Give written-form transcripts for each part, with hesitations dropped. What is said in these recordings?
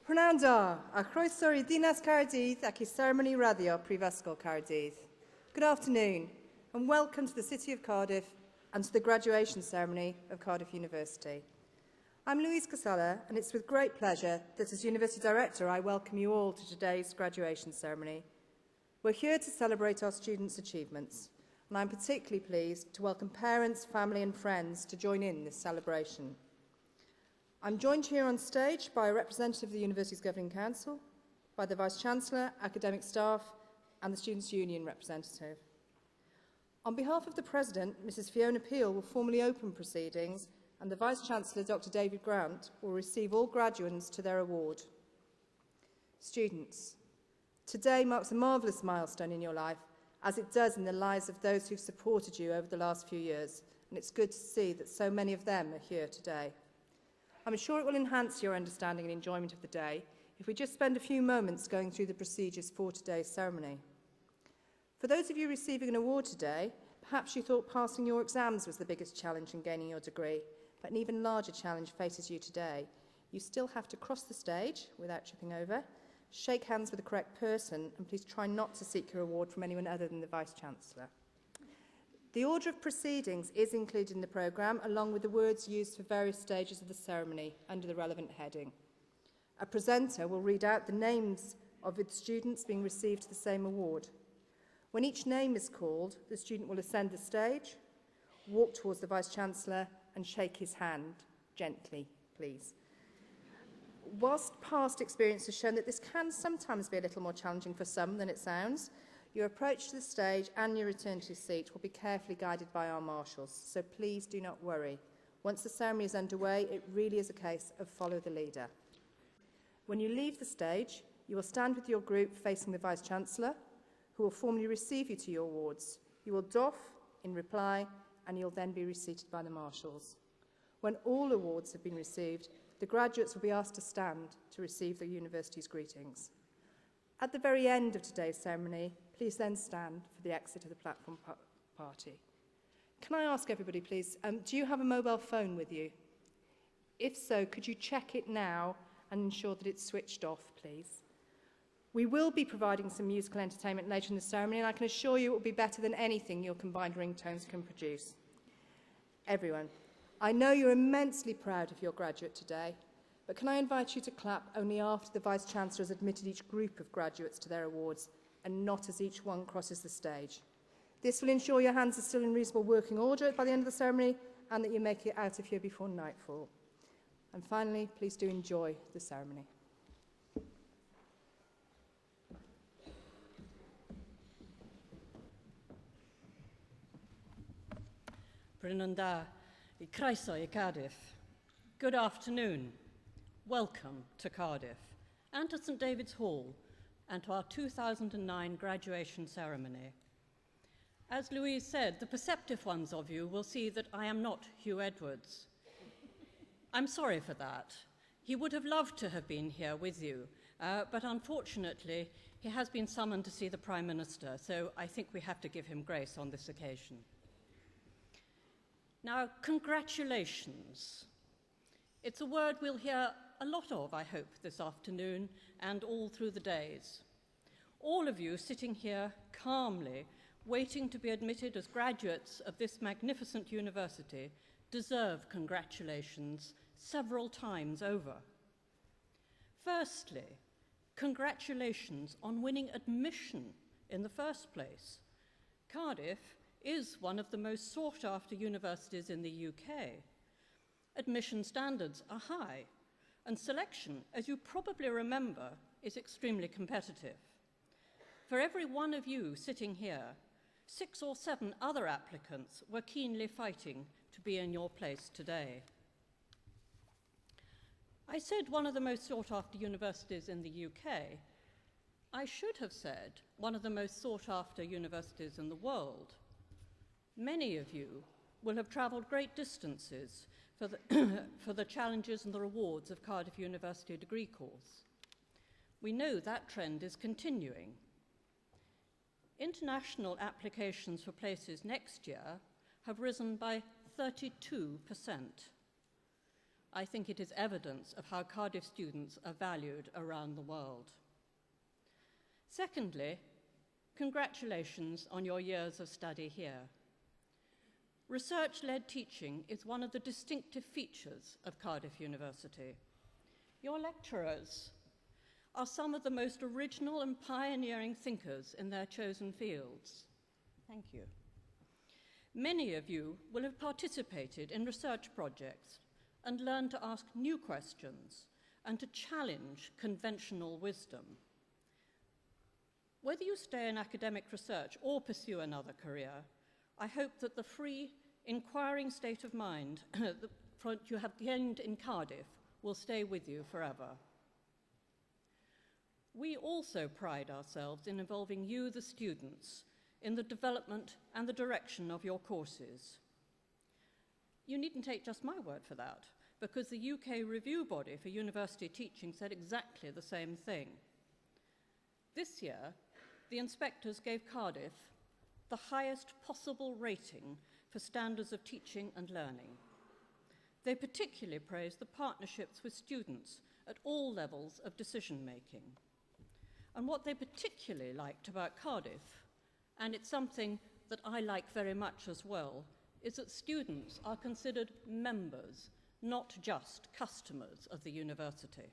Prynawn da, a chroeso I Dinas Cardiff ac I Ceremony Radio Prifysgol Cardiff. Good afternoon and welcome to the City of Cardiff and to the graduation ceremony of Cardiff University. I'm Louise Casella and it's with great pleasure that as University Director I welcome you all to today's graduation ceremony. We're here to celebrate our students' achievements and I'm particularly pleased to welcome parents, family and friends to join in this celebration. I'm joined here on stage by a representative of the University's Governing Council, by the Vice-Chancellor, academic staff and the Students' Union representative. On behalf of the President, Mrs Fiona Peel will formally open proceedings and the Vice-Chancellor, Dr David Grant, will receive all graduates to their award. Students, today marks a marvellous milestone in your life, as it does in the lives of those who've supported you over the last few years, and it's good to see that so many of them are here today. I'm sure it will enhance your understanding and enjoyment of the day if we just spend a few moments going through the procedures for today's ceremony. For those of you receiving an award today, perhaps you thought passing your exams was the biggest challenge in gaining your degree, but an even larger challenge faces you today. You still have to cross the stage without tripping over, shake hands with the correct person, and please try not to seek your award from anyone other than the Vice-Chancellor. The order of proceedings is included in the programme, along with the words used for various stages of the ceremony under the relevant heading. A presenter will read out the names of the students being received to the same award. When each name is called, the student will ascend the stage, walk towards the Vice-Chancellor and shake his hand, gently, please. Whilst past experience has shown that this can sometimes be a little more challenging for some than it sounds, your approach to the stage and your return to your seat will be carefully guided by our marshals, so please do not worry. Once the ceremony is underway, it really is a case of follow the leader. When you leave the stage, you will stand with your group facing the Vice-Chancellor, who will formally receive you to your awards. You will doff in reply, and you'll then be reseated by the marshals. When all awards have been received, the graduates will be asked to stand to receive the university's greetings. At the very end of today's ceremony, please then stand for the exit of the platform party. Can I ask everybody, please, do you have a mobile phone with you? If so, could you check it now and ensure that it's switched off, please? We will be providing some musical entertainment later in the ceremony, and I can assure you it will be better than anything your combined ringtones can produce. Everyone, I know you're immensely proud of your graduate today, but can I invite you to clap only after the Vice-Chancellor has admitted each group of graduates to their awards, and not as each one crosses the stage. This will ensure your hands are still in reasonable working order by the end of the ceremony and that you make it out of here before nightfall. And finally, please do enjoy the ceremony. Prynawn da, I croeso I Cardiff. Good afternoon. Welcome to Cardiff and to St David's Hall and to our 2009 graduation ceremony. As Louise said, the perceptive ones of you will see that I am not Hugh Edwards. I'm sorry for that. He would have loved to have been here with you, but unfortunately he has been summoned to see the Prime Minister, so I think we have to give him grace on this occasion. Now, congratulations. It's a word we'll hear a lot of, I hope, this afternoon and all through the days. All of you sitting here calmly, waiting to be admitted as graduates of this magnificent university, deserve congratulations several times over. Firstly, congratulations on winning admission in the first place. Cardiff is one of the most sought-after universities in the UK. Admission standards are high, and selection, as you probably remember, is extremely competitive. For every one of you sitting here, 6 or 7 other applicants were keenly fighting to be in your place today. I said one of the most sought-after universities in the UK. I should have said one of the most sought-after universities in the world. Many of you will have travelled great distances for the challenges and the rewards of Cardiff University degree course. We know that trend is continuing. International applications for places next year have risen by 32%. I think it is evidence of how Cardiff students are valued around the world. Secondly, congratulations on your years of study here. Research-led teaching is one of the distinctive features of Cardiff University. Your lecturers are some of the most original and pioneering thinkers in their chosen fields. Thank you. Many of you will have participated in research projects and learned to ask new questions and to challenge conventional wisdom. Whether you stay in academic research or pursue another career, I hope that the free, inquiring state of mind that you have gained in Cardiff will stay with you forever. We also pride ourselves in involving you, the students, in the development and the direction of your courses. You needn't take just my word for that, because the UK review body for university teaching said exactly the same thing. This year, the inspectors gave Cardiff the highest possible rating for standards of teaching and learning. They particularly praised the partnerships with students at all levels of decision-making. And what they particularly liked about Cardiff, and it's something that I like very much as well, is that students are considered members, not just customers of the university.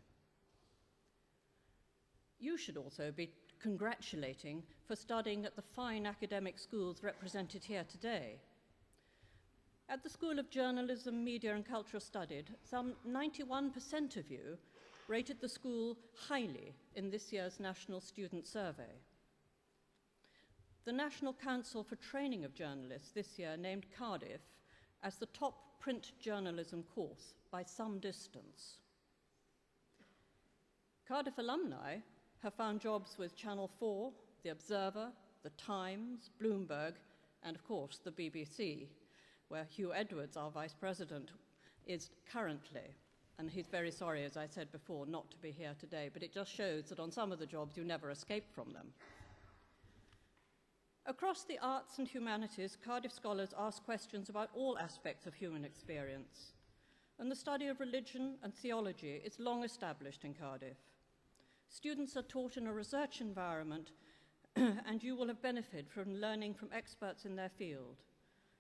You should also be congratulating for studying at the fine academic schools represented here today. At the School of Journalism, Media and Cultural Studies, some 91% of you rated the school highly in this year's National Student Survey. The National Council for Training of Journalists this year named Cardiff as the top print journalism course by some distance. Cardiff alumni have found jobs with Channel 4, The Observer, The Times, Bloomberg, and of course the BBC, where Hugh Edwards, our Vice President, is currently. And he's very sorry, as I said before, not to be here today, but it just shows that on some of the jobs you never escape from them. Across the arts and humanities, Cardiff scholars ask questions about all aspects of human experience, and the study of religion and theology is long established in Cardiff. Students are taught in a research environment, and you will have benefited from learning from experts in their field.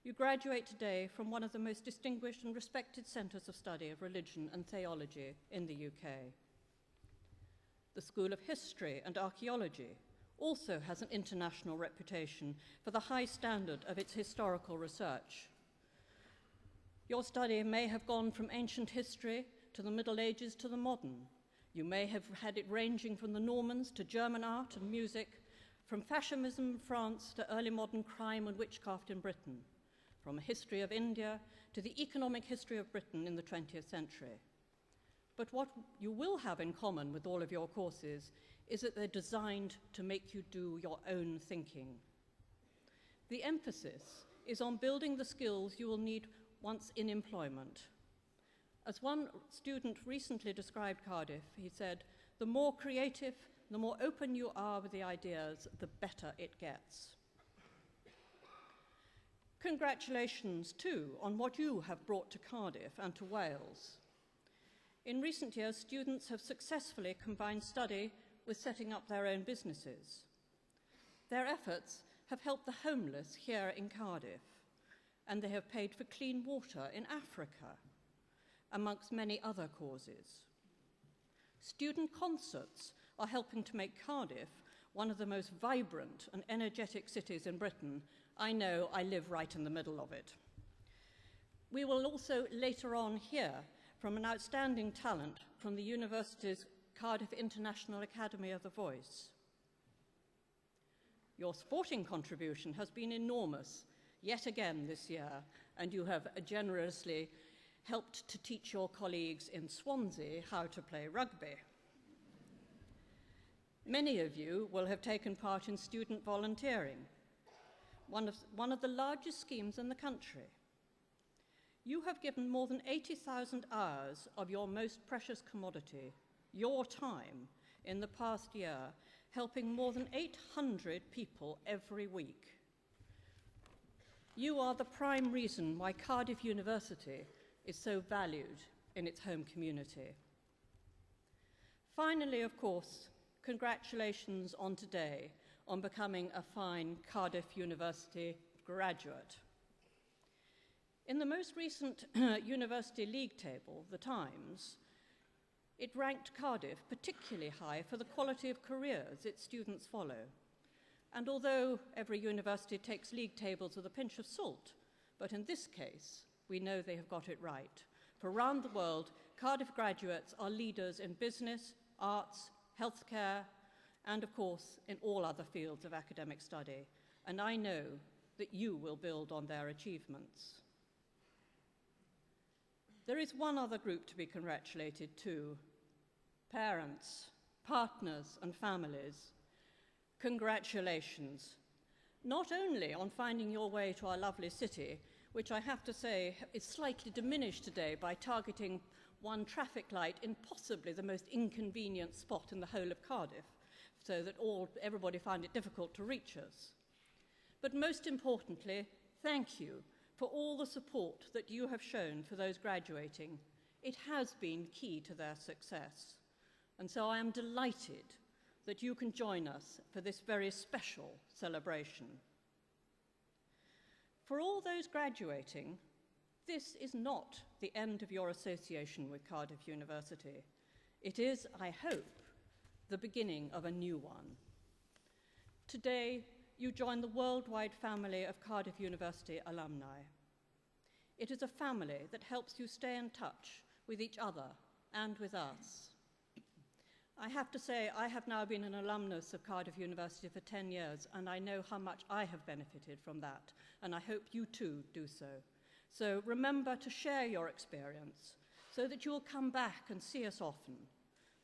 You graduate today from one of the most distinguished and respected centres of study of religion and theology in the UK. The School of History and Archaeology also has an international reputation for the high standard of its historical research. Your study may have gone from ancient history to the Middle Ages to the modern. You may have had it ranging from the Normans to German art and music, from fascism in France to early modern crime and witchcraft in Britain, from a history of India to the economic history of Britain in the 20th century. But what you will have in common with all of your courses is that they're designed to make you do your own thinking. The emphasis is on building the skills you will need once in employment. As one student recently described Cardiff, he said, "The more creative, the more open you are with the ideas, the better it gets." Congratulations, too, on what you have brought to Cardiff and to Wales. In recent years, students have successfully combined study with setting up their own businesses. Their efforts have helped the homeless here in Cardiff, and they have paid for clean water in Africa, amongst many other causes. Student concerts are helping to make Cardiff one of the most vibrant and energetic cities in Britain. I know I live right in the middle of it. We will also later on hear from an outstanding talent from the university's Cardiff International Academy of the Voice. Your sporting contribution has been enormous yet again this year, and you have generously helped to teach your colleagues in Swansea how to play rugby. Many of you will have taken part in student volunteering, one of the largest schemes in the country. You have given more than 80,000 hours of your most precious commodity, your time, in the past year, helping more than 800 people every week. You are the prime reason why Cardiff University is so valued in its home community. Finally, of course, congratulations on today on becoming a fine Cardiff University graduate. In the most recent University League table, The Times, it ranked Cardiff particularly high for the quality of careers its students follow. And although every university takes league tables with a pinch of salt, but in this case, we know they have got it right. For around the world, Cardiff graduates are leaders in business, arts, healthcare, and of course, in all other fields of academic study. And I know that you will build on their achievements. There is one other group to be congratulated too: parents, partners, and families. Congratulations, not only on finding your way to our lovely city, which I have to say is slightly diminished today by targeting one traffic light in possibly the most inconvenient spot in the whole of Cardiff, so that everybody found it difficult to reach us. But most importantly, thank you for all the support that you have shown for those graduating. It has been key to their success. And so I am delighted that you can join us for this very special celebration. For all those graduating, this is not the end of your association with Cardiff University. It is, I hope, the beginning of a new one. Today, you join the worldwide family of Cardiff University alumni. It is a family that helps you stay in touch with each other and with us. I have to say, I have now been an alumnus of Cardiff University for 10 years, and I know how much I have benefited from that, and I hope you too do so. So remember to share your experience so that you will come back and see us often,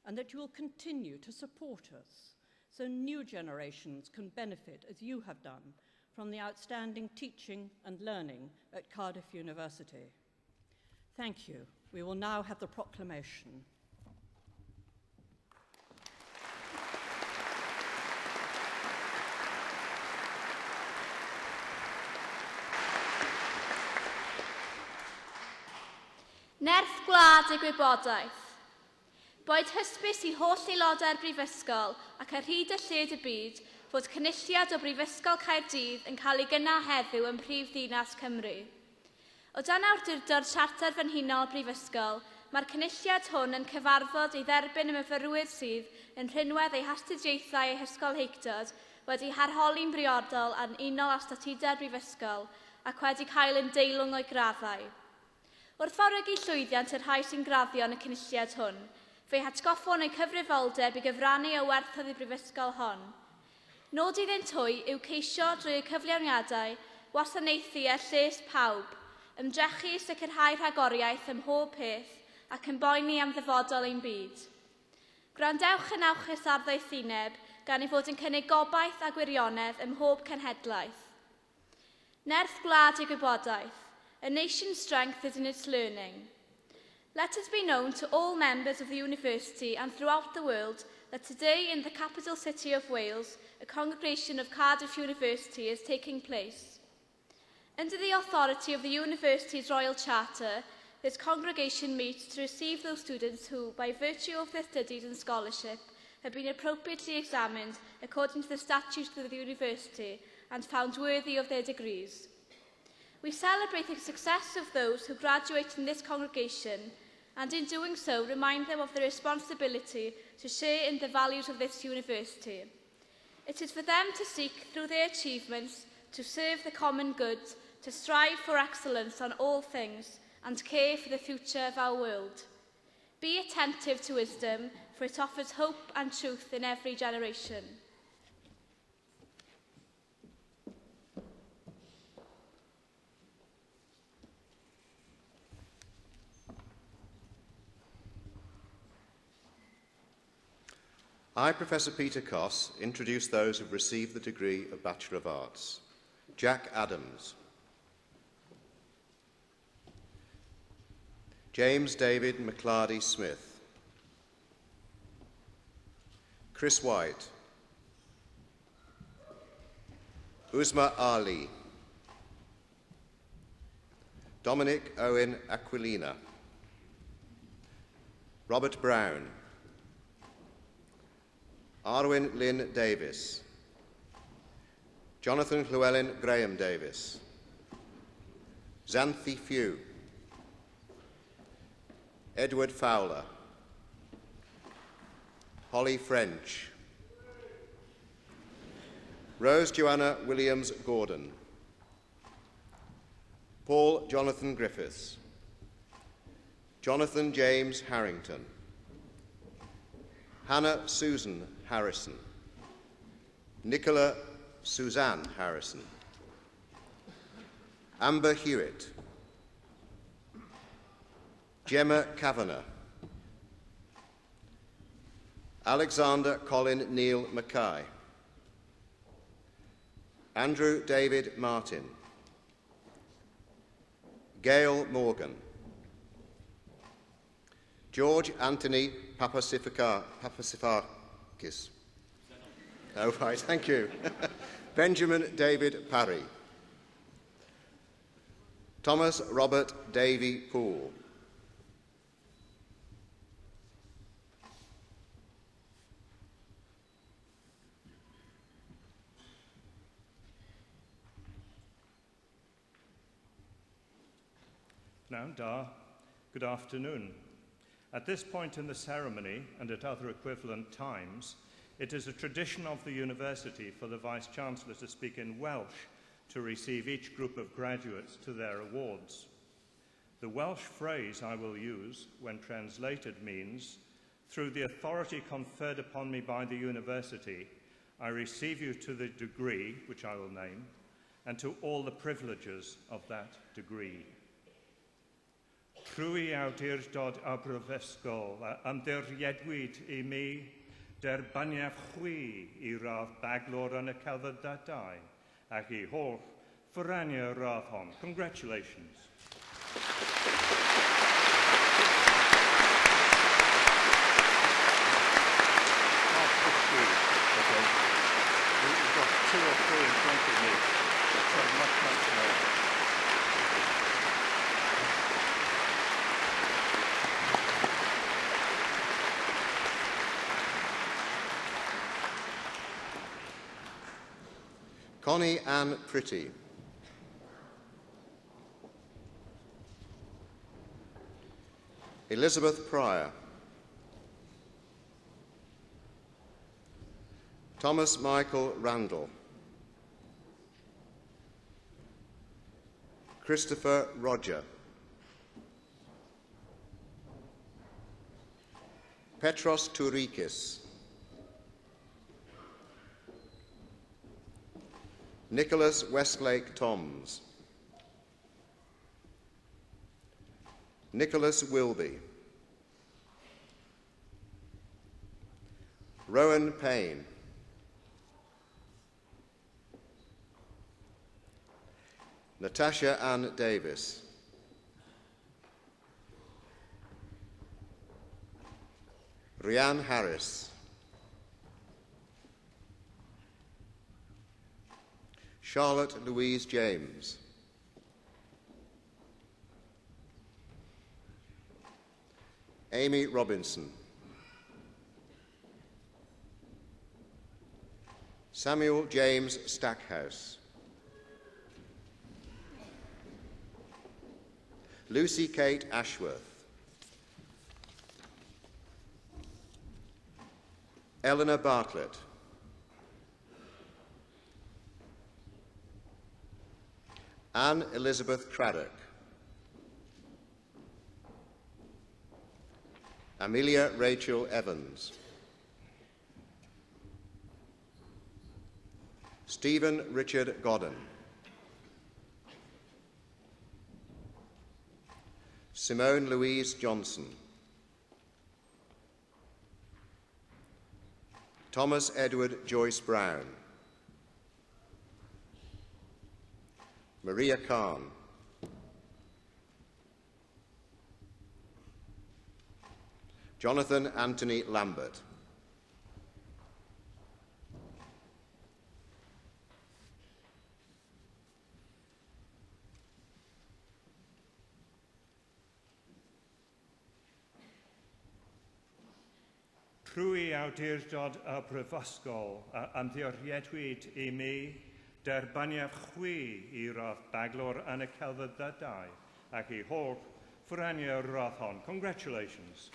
and that you will continue to support us so new generations can benefit, as you have done, from the outstanding teaching and learning at Cardiff University. Thank you. We will now have the proclamation. Nerth gwlad y gwybodaeth. Boed hysbys i holl aelodau'r Brifysgol ac ar hyd y lled y byd fod cynulliad o Brifysgol Caerdydd yn cael ei gynnal heddiw yn Prif Ddinas Cymru. O dan awdurdod Siarter Frenhinol Brifysgol, mae'r cynulliad hwn yn cyfarfod ei dderbyn y myfyrwyr sydd yn rhinwedd eu hastudiaethau eu hysgolheictod wedi harholi'n briodol ar unol a statudau'r Brifysgol ac wedi cael yn deilwng o'i graddau. Wrth forygu llwyddiant yr rhai sy'n graddio yn y cynulliad hwn, fe'i hatgoffon eu cyfrifoldeb i gyfrannu o werthoedd y Brifysgol hon. Nod iddynt hwy yw ceisio drwy y cyflawniadau wasanaethu ar lles pawb, ymdrechu i sicrhau rhagoriaeth ym mhob peth ac yn boeni am ddyfodol ein byd. Gwrandewch yn awchus arddeuthuneb gan ei fod yn cynnig gobaith a gwirionedd ym mhob cenhedlaeth. Nerth gwlad y gwybodaeth. A nation's strength is in its learning. Let it be known to all members of the university and throughout the world that today in the capital city of Wales, a congregation of Cardiff University is taking place. Under the authority of the university's Royal Charter, this congregation meets to receive those students who, by virtue of their studies and scholarship, have been appropriately examined according to the statutes of the university and found worthy of their degrees. We celebrate the success of those who graduate in this congregation and in doing so remind them of their responsibility to share in the values of this university. It is for them to seek through their achievements to serve the common good, to strive for excellence on all things and care for the future of our world. Be attentive to wisdom, for it offers hope and truth in every generation. I, Professor Peter Koss, introduce those who have received the degree of Bachelor of Arts. Jack Adams. James David McClardy Smith. Chris White. Uzma Ali. Dominic Owen Aquilina. Robert Brown, Arwyn Lynn Davis, Jonathan Llewellyn Graham Davis, Xanthi Few, Edward Fowler, Holly French, Rose Joanna Williams Gordon, Paul Jonathan Griffiths, Jonathan James Harrington, Hannah Susan Harrison, Nicola Suzanne Harrison, Amber Hewitt, Gemma Kavanagh, Alexander Colin Neil Mackay, Andrew David Martin, Gail Morgan, George Anthony Papasifakis. Oh, right, thank you. Benjamin David Parry, Thomas Robert Davy Poole, Now, Da, good afternoon. At this point in the ceremony, and at other equivalent times, it is a tradition of the university for the Vice-Chancellor to speak in Welsh to receive each group of graduates to their awards. The Welsh phrase I will use, when translated, means, "Through the authority conferred upon me by the university, I receive you to the degree, which I will name, and to all the privileges of that degree." Trwy awdurdod a brifysgol ymddiriedwyd I mi derbaniaf chwi I radd baglor yn y celfyddydau ac I holl ffyrania radd hon. Congratulations. We've got 2 or 3 in front of me, so much more. Connie Ann Pretty, Elizabeth Pryor, Thomas Michael Randall, Christopher Roger, Petros Tourikis, Nicholas Westlake Toms, Nicholas Wilby, Rowan Payne, Natasha Ann Davis, Rhiann Harris, Charlotte Louise James, Amy Robinson, Samuel James Stackhouse, Lucy Kate Ashworth, Eleanor Bartlett, Anne Elizabeth Craddock, Amelia Rachel Evans, Stephen Richard Godden, Simone Louise Johnson, Thomas Edward Joyce Brown, Maria Khan, Jonathan Anthony Lambert, Trwy awdurdod y brifysgol ymddiriedwyd I mi derbaniaf chwi I rodd baglor yn y celfyddydau ac I holl ffwraniau'r rodd hon. Congratulations.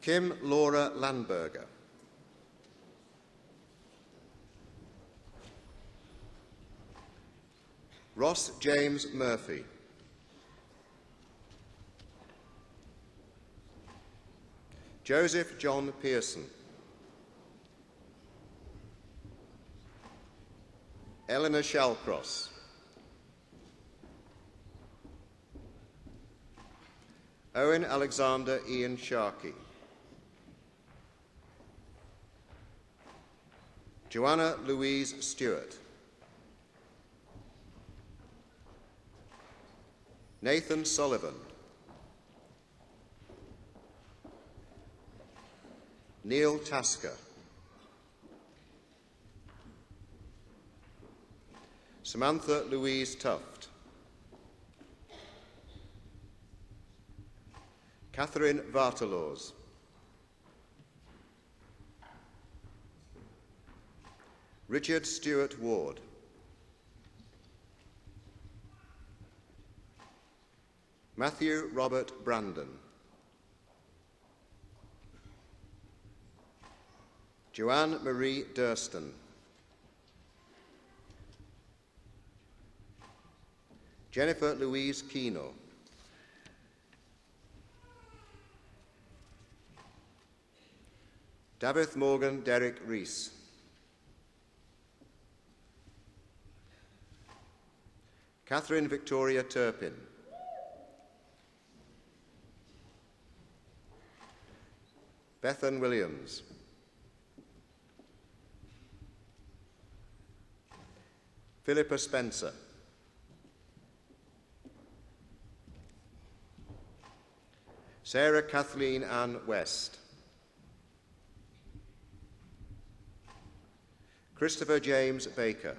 Kim Laura Landberger. Ross James Murphy. Joseph John Pearson. Eleanor Shallcross. Owen Alexander Ian Sharkey. Joanna Louise Stewart. Nathan Sullivan. Neil Tasker. Samantha Louise Tuft. Catherine Vartelaws. Richard Stewart Ward. Matthew Robert Brandon. Joanne Marie Durston. Jennifer Louise Keno. Davith Morgan Derek Rees. Catherine Victoria Turpin. Bethan Williams. Philippa Spencer. Sarah Kathleen Ann West. Christopher James Baker.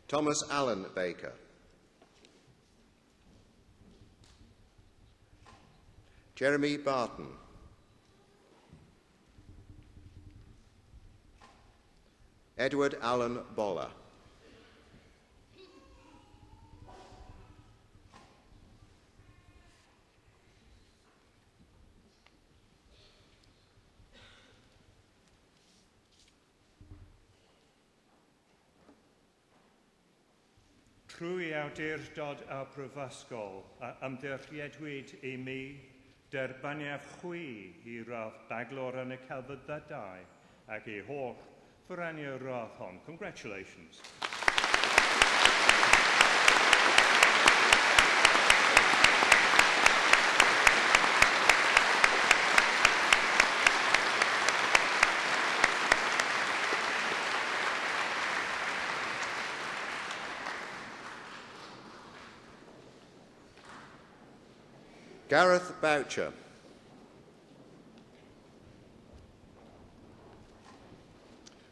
Thomas Allen Baker. Jeremy Barton. Edward Allen Boller. Trwy awdurdod y brifysgol ymddiriedwyd I mi derbaniaf chwi I rodd baglor yn y celfyddydau ac I holl ffwraniau'r rodd hon. Congratulations. Gareth Boucher.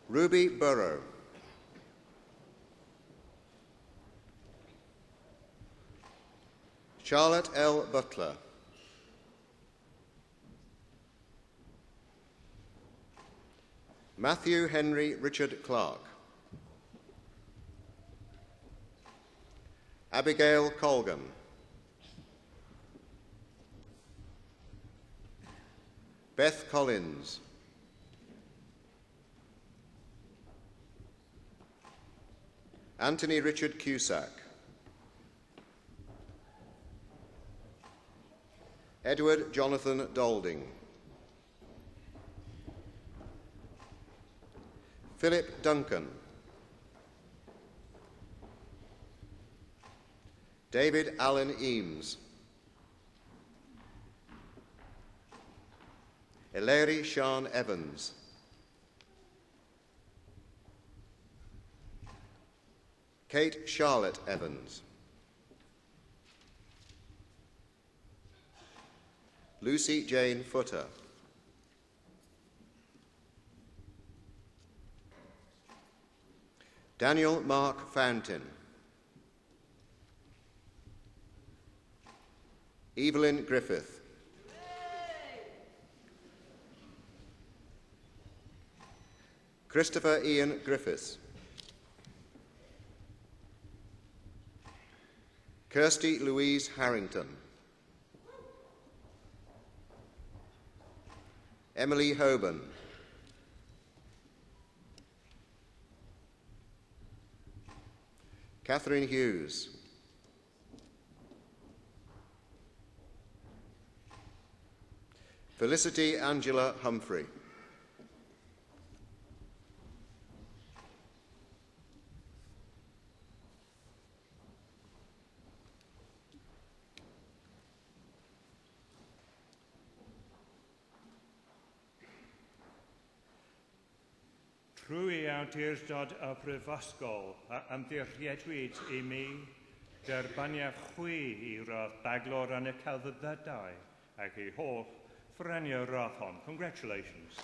Ruby Burrow. Charlotte L. Butler. Matthew Henry Richard Clark. Abigail Colgan. Beth Collins. Anthony Richard Cusack. Edward Jonathan Dolding. Philip Duncan. David Allen Eames. Ellery Sean Evans. Kate Charlotte Evans. Lucy Jane Footer. Daniel Mark Fountain. Evelyn Griffith. Christopher Ian Griffiths. Kirsty Louise Harrington. Emily Hoban. Catherine Hughes. Felicity Angela Humphrey. Trwy awdurdod y Brifysgol ymddiriedwyd I mi derbaniad chwi I roedd baglor yn y celfyddydau ac I holl ffreniau roedd hon. Congratulations.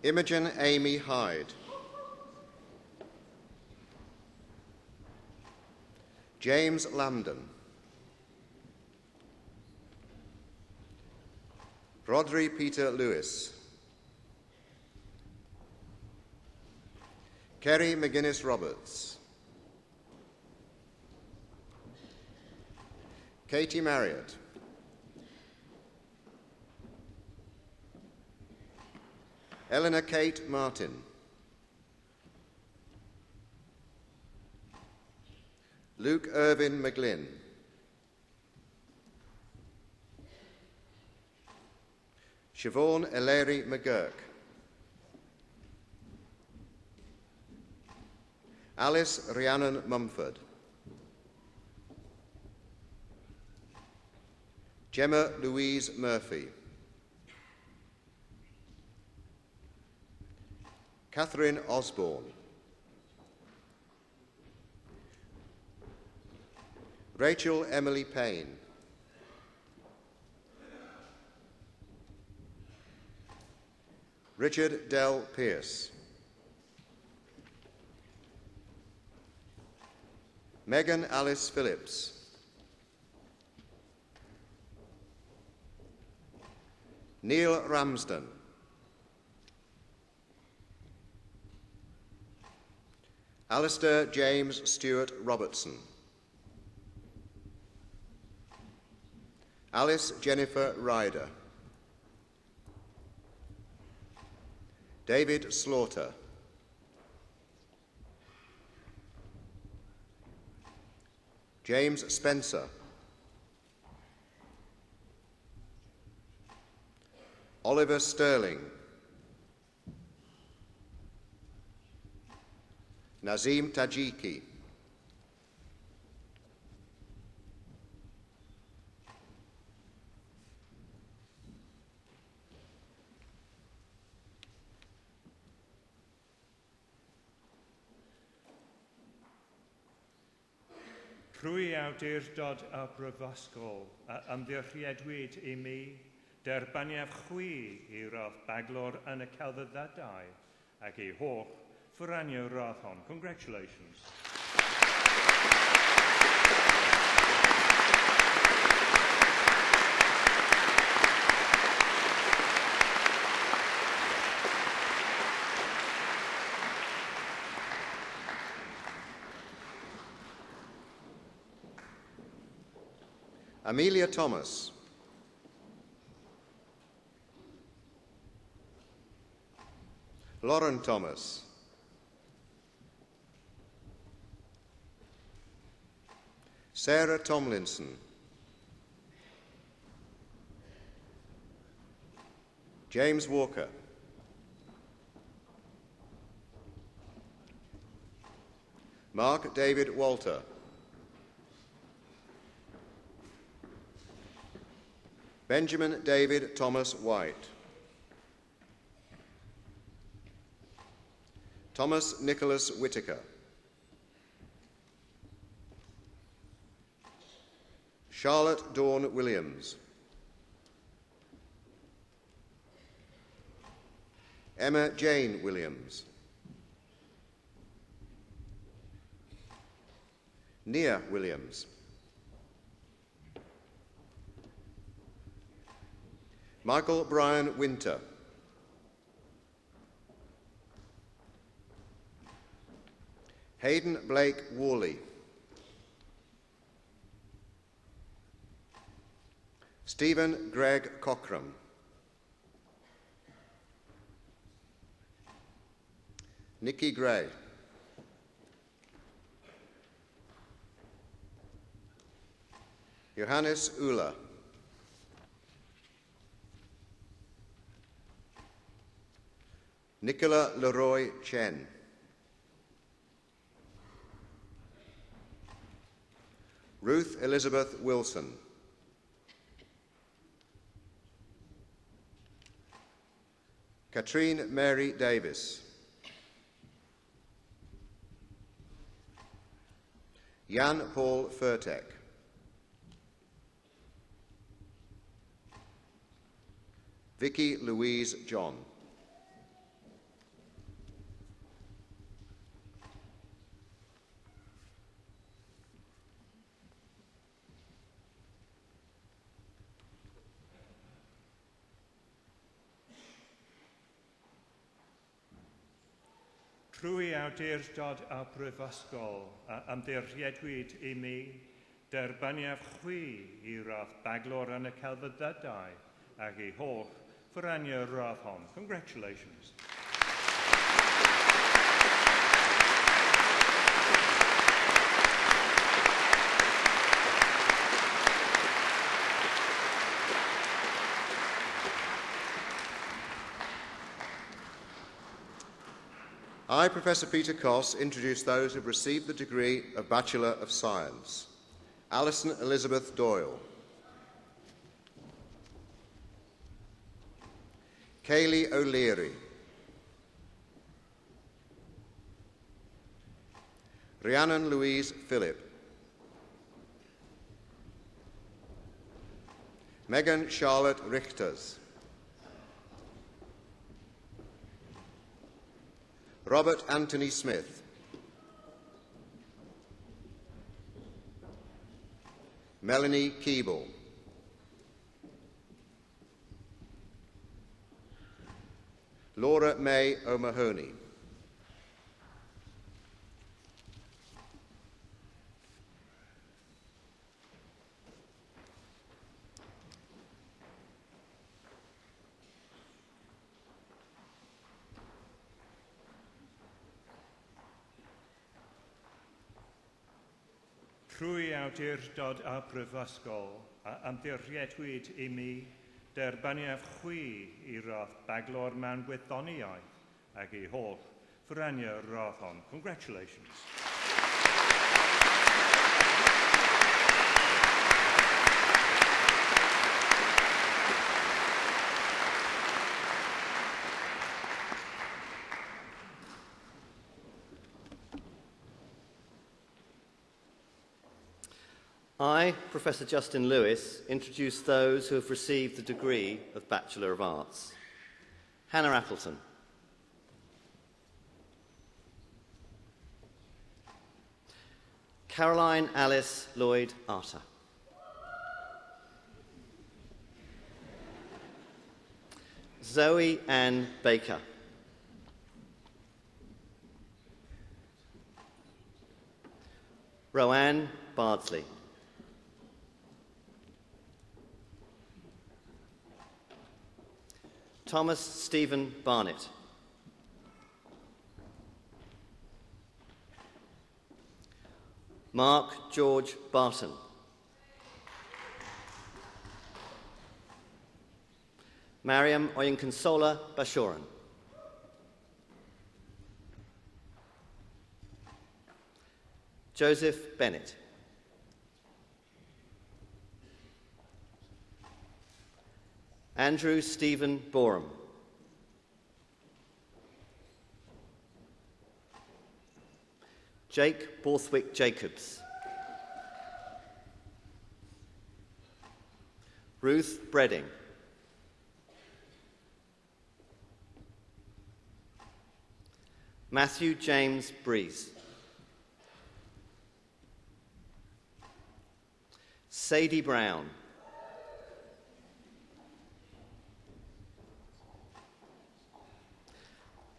Imogen Amy Hyde. James Lambden. Rodri Peter Lewis. Kerry McGuinness Roberts. Katie Marriott. Eleanor Kate Martin. Luke Irvin McGlynn. Siobhan Eleri McGurk. Alice Rhiannon Mumford. Gemma Louise Murphy. Catherine Osborne. Rachel Emily Payne. Richard Dell Pierce. Megan Alice Phillips. Neil Ramsden. Alistair James Stewart Robertson. Alice Jennifer Ryder. David Slaughter. James Spencer. Oliver Sterling. Nazim Tajiki. Trwy awdurdod y Brifysgol ymddiriedwyd I mi derbaniad chwi I roedd baglor yn y celfyddydau ac I holl ffreniau roedd hon. Congratulations. Amelia Thomas. Lauren Thomas. Sarah Tomlinson. James Walker. Mark David Walter. Benjamin David Thomas White. Thomas Nicholas Whittaker. Charlotte Dawn Williams. Emma Jane Williams. Nia Williams. Michael Brian Winter. Hayden Blake Worley. Stephen Greg Cockram. Nikki Gray. Johannes Ulla. Nicola Leroy Chen. Ruth Elizabeth Wilson. Katrine Mary Davis. Jan Paul Furtek. Vicky Louise John. Trwy awdurdod a brifysgol a ymddiriedwyd I mi, derbaniaf chwi I rath baglor yn y celfyddydau ac I holl ffyrania rath hon. Congratulations. I, Professor Peter Koss, introduce those who have received the degree of Bachelor of Science. Alison Elizabeth Doyle. Kaylee O'Leary. Rhiannon Louise Phillip. Megan Charlotte Richters. Robert Anthony Smith. Melanie Keeble. Laura May O'Mahony. Trwy awdurdod a brifysgol a ymddiriedwyd I mi, derbaniaf chwi I rath baglor mewn gwyddoniaeth ac I holl ffyrania rath hon. Congratulations. I, Professor Justin Lewis, introduce those who have received the degree of Bachelor of Arts. Hannah Appleton. Caroline Alice Lloyd Arter. Zoe Ann Baker. Roanne Bardsley. Thomas Stephen Barnett. Mark George Barton. Mariam Oyinkansola Bashoran. Joseph Bennett. Andrew Stephen Boreham. Jake Borthwick Jacobs. Ruth Bredding. Matthew James Breeze. Sadie Brown.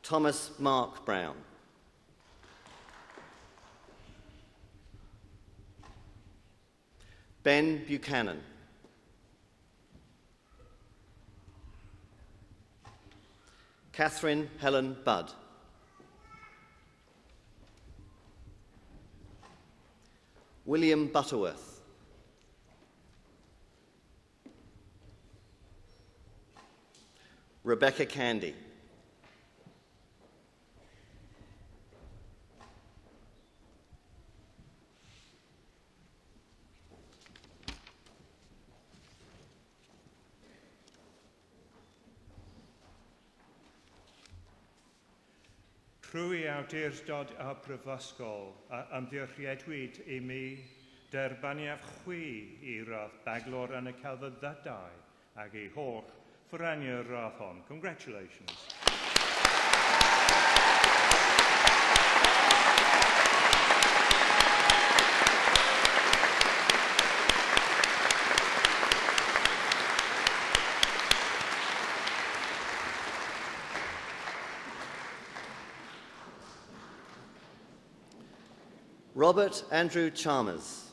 Thomas Mark Brown. Ben Buchanan. Catherine Helen Budd. William Butterworth. Rebecca Candy. Trwy awdurdod a brifysgol a ymddiriedwyd I mi derbaniaf chwi I radd baglor yn y celfyddydau ac I holl ffrani'r radd hon. Congratulations. Robert Andrew Chalmers.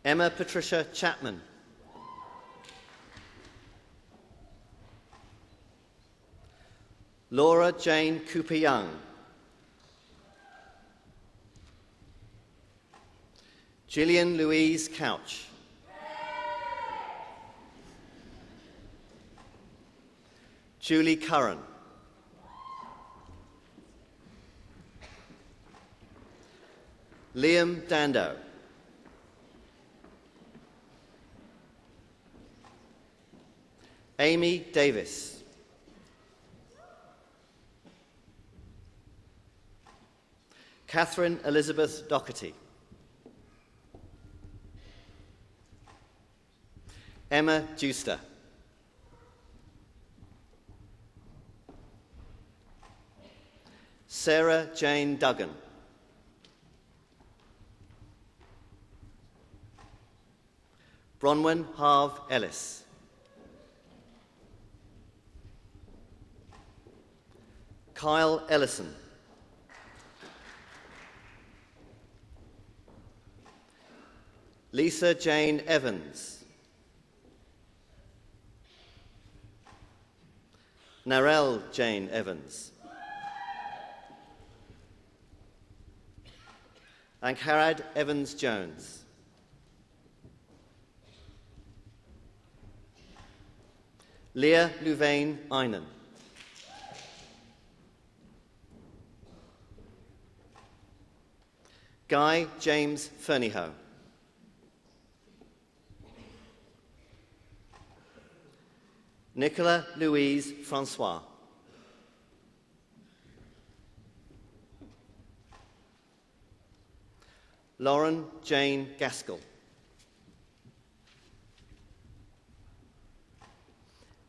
Emma Patricia Chapman. Laura Jane Cooper-Young. Gillian Louise Couch. Julie Curran. Liam Dando. Amy Davis. Catherine Elizabeth Doherty. Emma Juster. Sarah Jane Duggan. Bronwyn Harve Ellis. Kyle Ellison. Lisa Jane Evans. Narelle Jane Evans. And Harad Evans Jones. Leah Louvain Einan. Guy James Fernyhoe. Nicola Louise Francois. Lauren Jane Gaskell.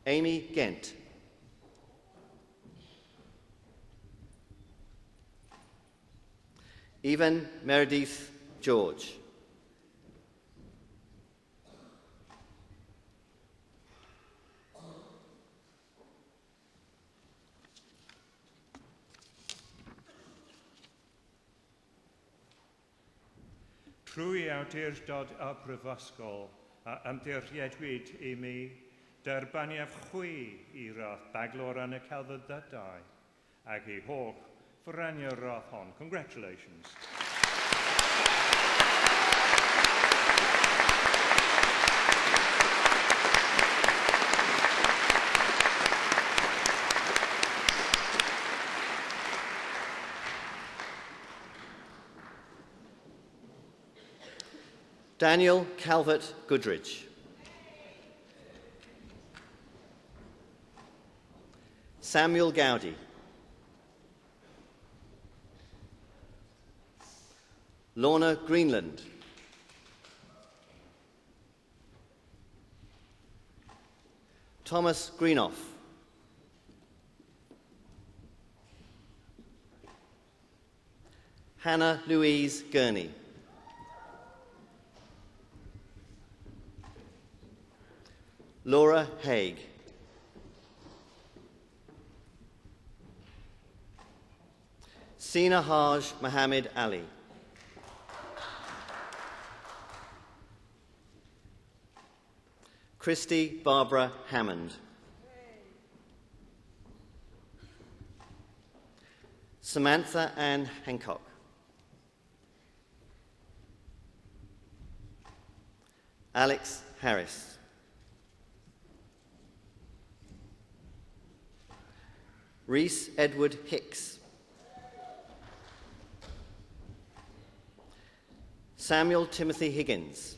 Amy Gent. Evan Meredith George. Trwy awdurdod a brifysgol a ymddiriedwyd I mi derbaniaf chwi I radd baglor yn y celfyddydau ac I holl ffrani'r radd hon. Congratulations. Daniel Calvert Goodridge. Samuel Gowdy. Lorna Greenland. Thomas Greenoff. Hannah Louise Gurney. Laura Haig. Sina Haj Mohammed Ali. Christy Barbara Hammond. Samantha Ann Hancock. Alex Harris. Rhys Edward Hicks. Samuel Timothy Higgins.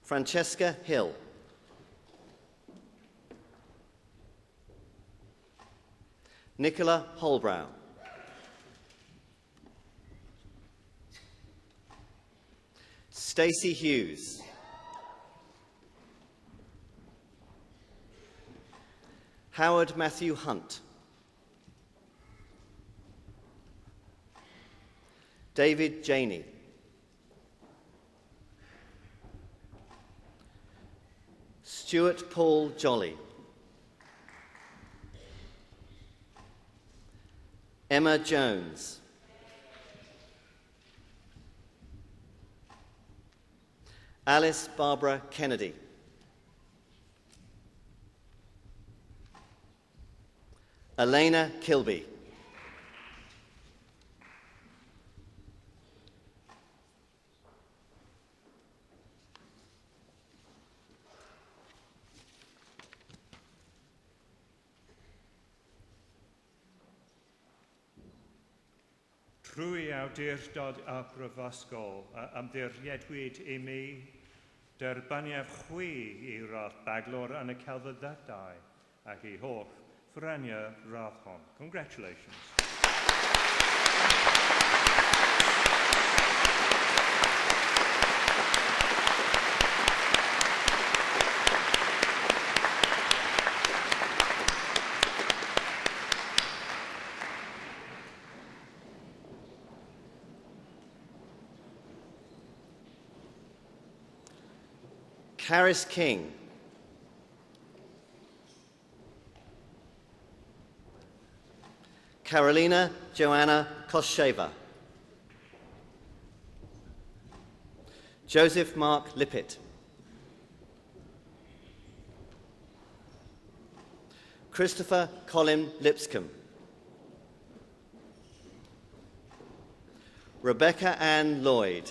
Francesca Hill. Nicola Holbrow. Stacey Hughes. Howard Matthew Hunt. David Janey. Stuart Paul Jolly. Emma Jones. Alice Barbara Kennedy. Elena Kilby. Trwy awdurdod a brifysgol ymddiriedwyd I mi derbaniaf chwi I radd baglor yn y celfyddydau ac I holl ffrenia radd hon. Congratulations. Caris King. Carolina Joanna Kosheva. Joseph Mark Lippett. Christopher Colin Lipscomb. Rebecca Ann Lloyd.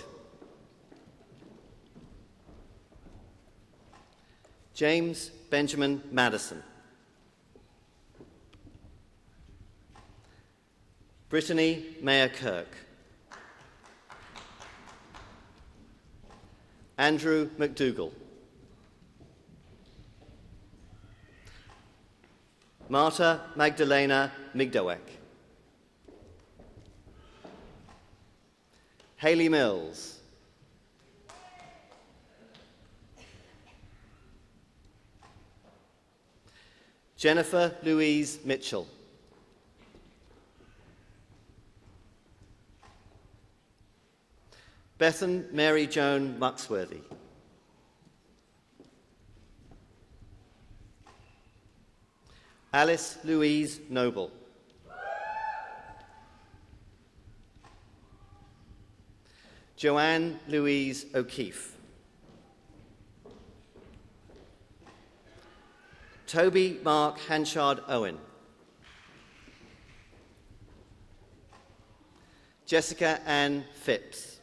James Benjamin Madison. Brittany Mayer Kirk. Andrew McDougall. Marta Magdalena Migdawek. Hayley Mills. Jennifer Louise Mitchell. Bethan Mary Joan Muxworthy. Alice Louise Noble. Joanne Louise O'Keefe. Toby Mark Hanchard Owen. Jessica Ann Phipps.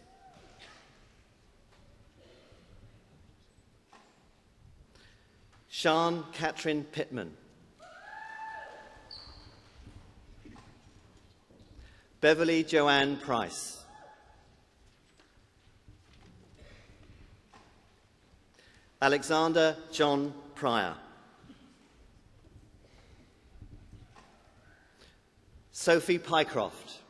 Sian Catherine Pittman. Beverly Joanne Price. Alexander John Pryor. Sophie Pycroft.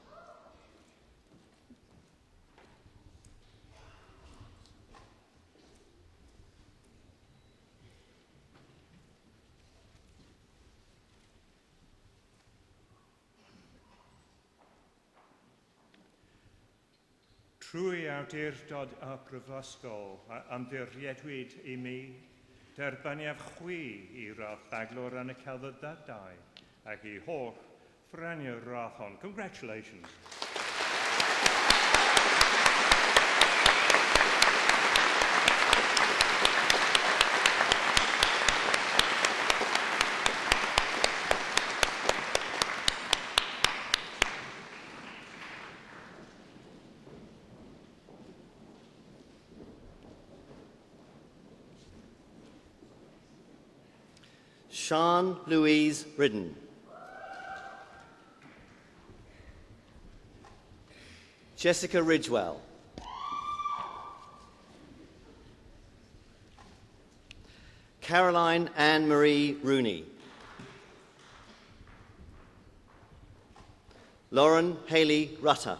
Trwy awdurdod y Prifysgol ymddiriedwyd I mi, derbynaf chwi I radd baglor yn y celfyddydau ac I holl ffrani'r radd hon. Congratulations. Sian Louise Ridden. Jessica Ridgewell. Caroline Anne-Marie Rooney. Lauren Haley Rutter.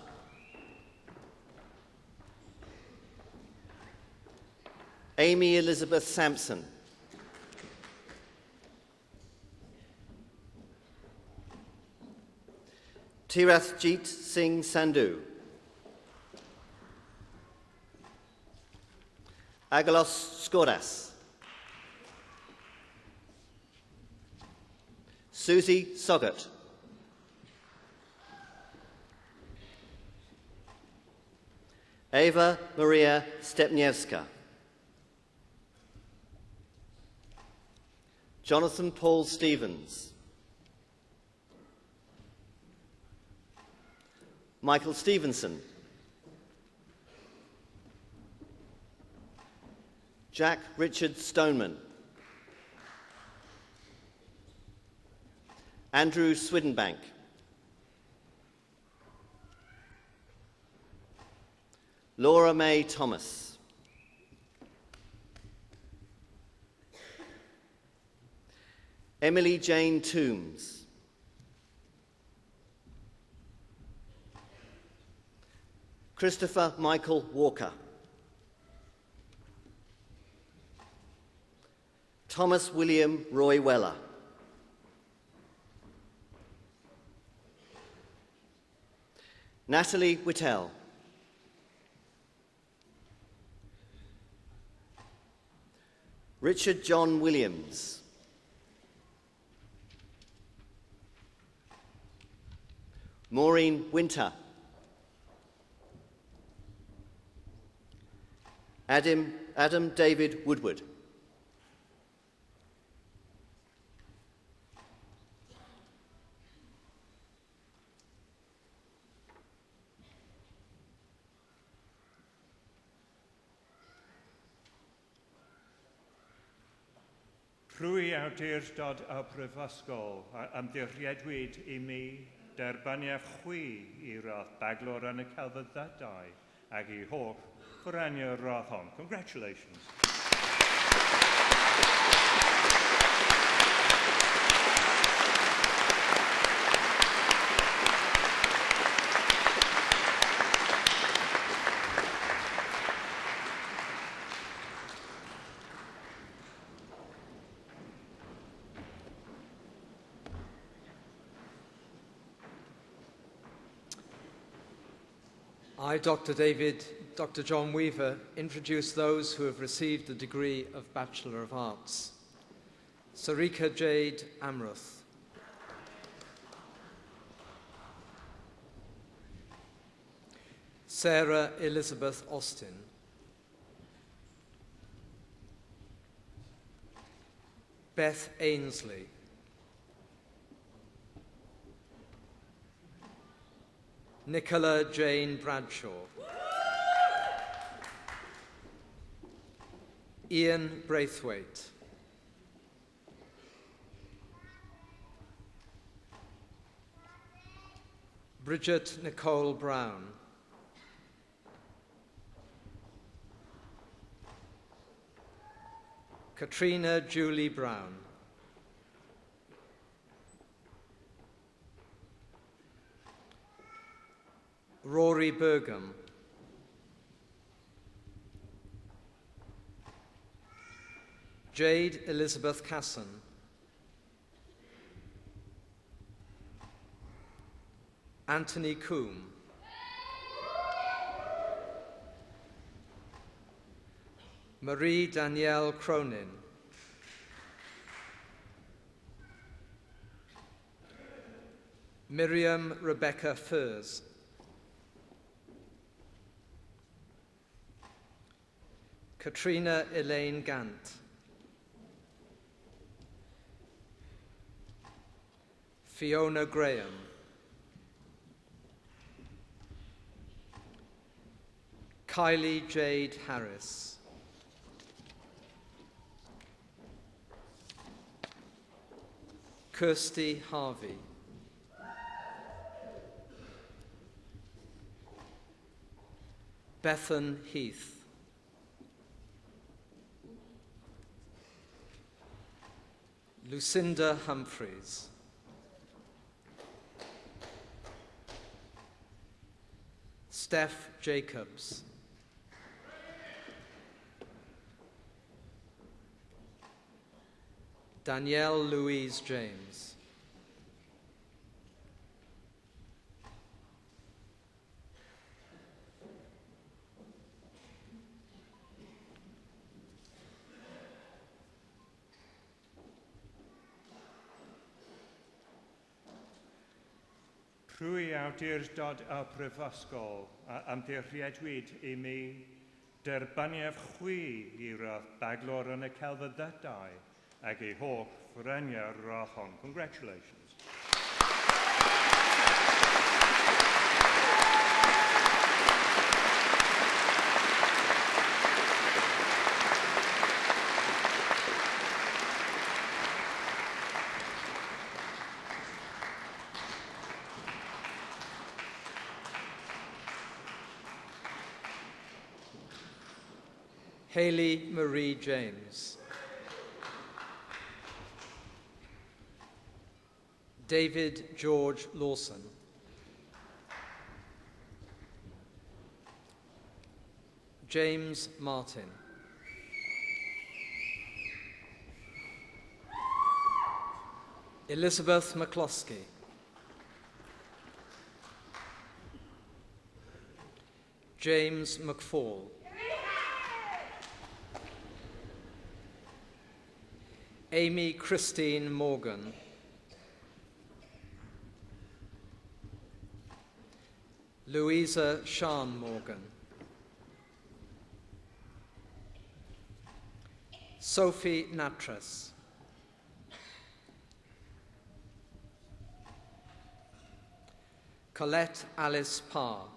Amy Elizabeth Sampson. Tirathjeet Singh Sandhu. Agalos Skodas. Susie Soggett. Eva Maria Stepniewska. Jonathan Paul Stevens. Michael Stevenson. Jack Richard Stoneman. Andrew Swiddenbank. Laura May Thomas. Emily Jane Toombs. Christopher Michael Walker. Thomas William Roy Weller. Natalie Whittell. Richard John Williams. Maureen Winter. Adam David Woodward. Trwy awdurdod y Prifysgol ymddiriedwyd I mi, derbynaf chwi I radd baglor yn y celfyddydau ac I holl ffrani'r radd hon. Congratulations. I, Dr. John Weaver, introduce those who have received the degree of Bachelor of Arts. Sarika Jade Amruth. Sarah Elizabeth Austin. Beth Ainsley. Nicola Jane Bradshaw. Ian Braithwaite. Bridget Nicole Brown. Katrina Julie Brown. Rory Burgum. Jade Elizabeth Casson. Anthony Coombe. Marie Danielle Cronin. Miriam Rebecca Furs. Katrina Elaine Gant. Fiona Graham. Kylie Jade Harris. Kirsty Harvey. Bethan Heath. Lucinda Humphreys. Steph Jacobs. Danielle Louise James. Prwy awdurdod y Prifysgol ymddirchiadwyd I mi derbaniaf chwi i'r baglor yn y celfyddydau ac ei holl ffreniau'r rachon. Congratulations. Hayley Marie James. David George Lawson. James Martin. Elizabeth McCloskey. James McFall. Amy Christine Morgan. Louisa Sian Morgan. Sophie Natras. Colette Alice Parr.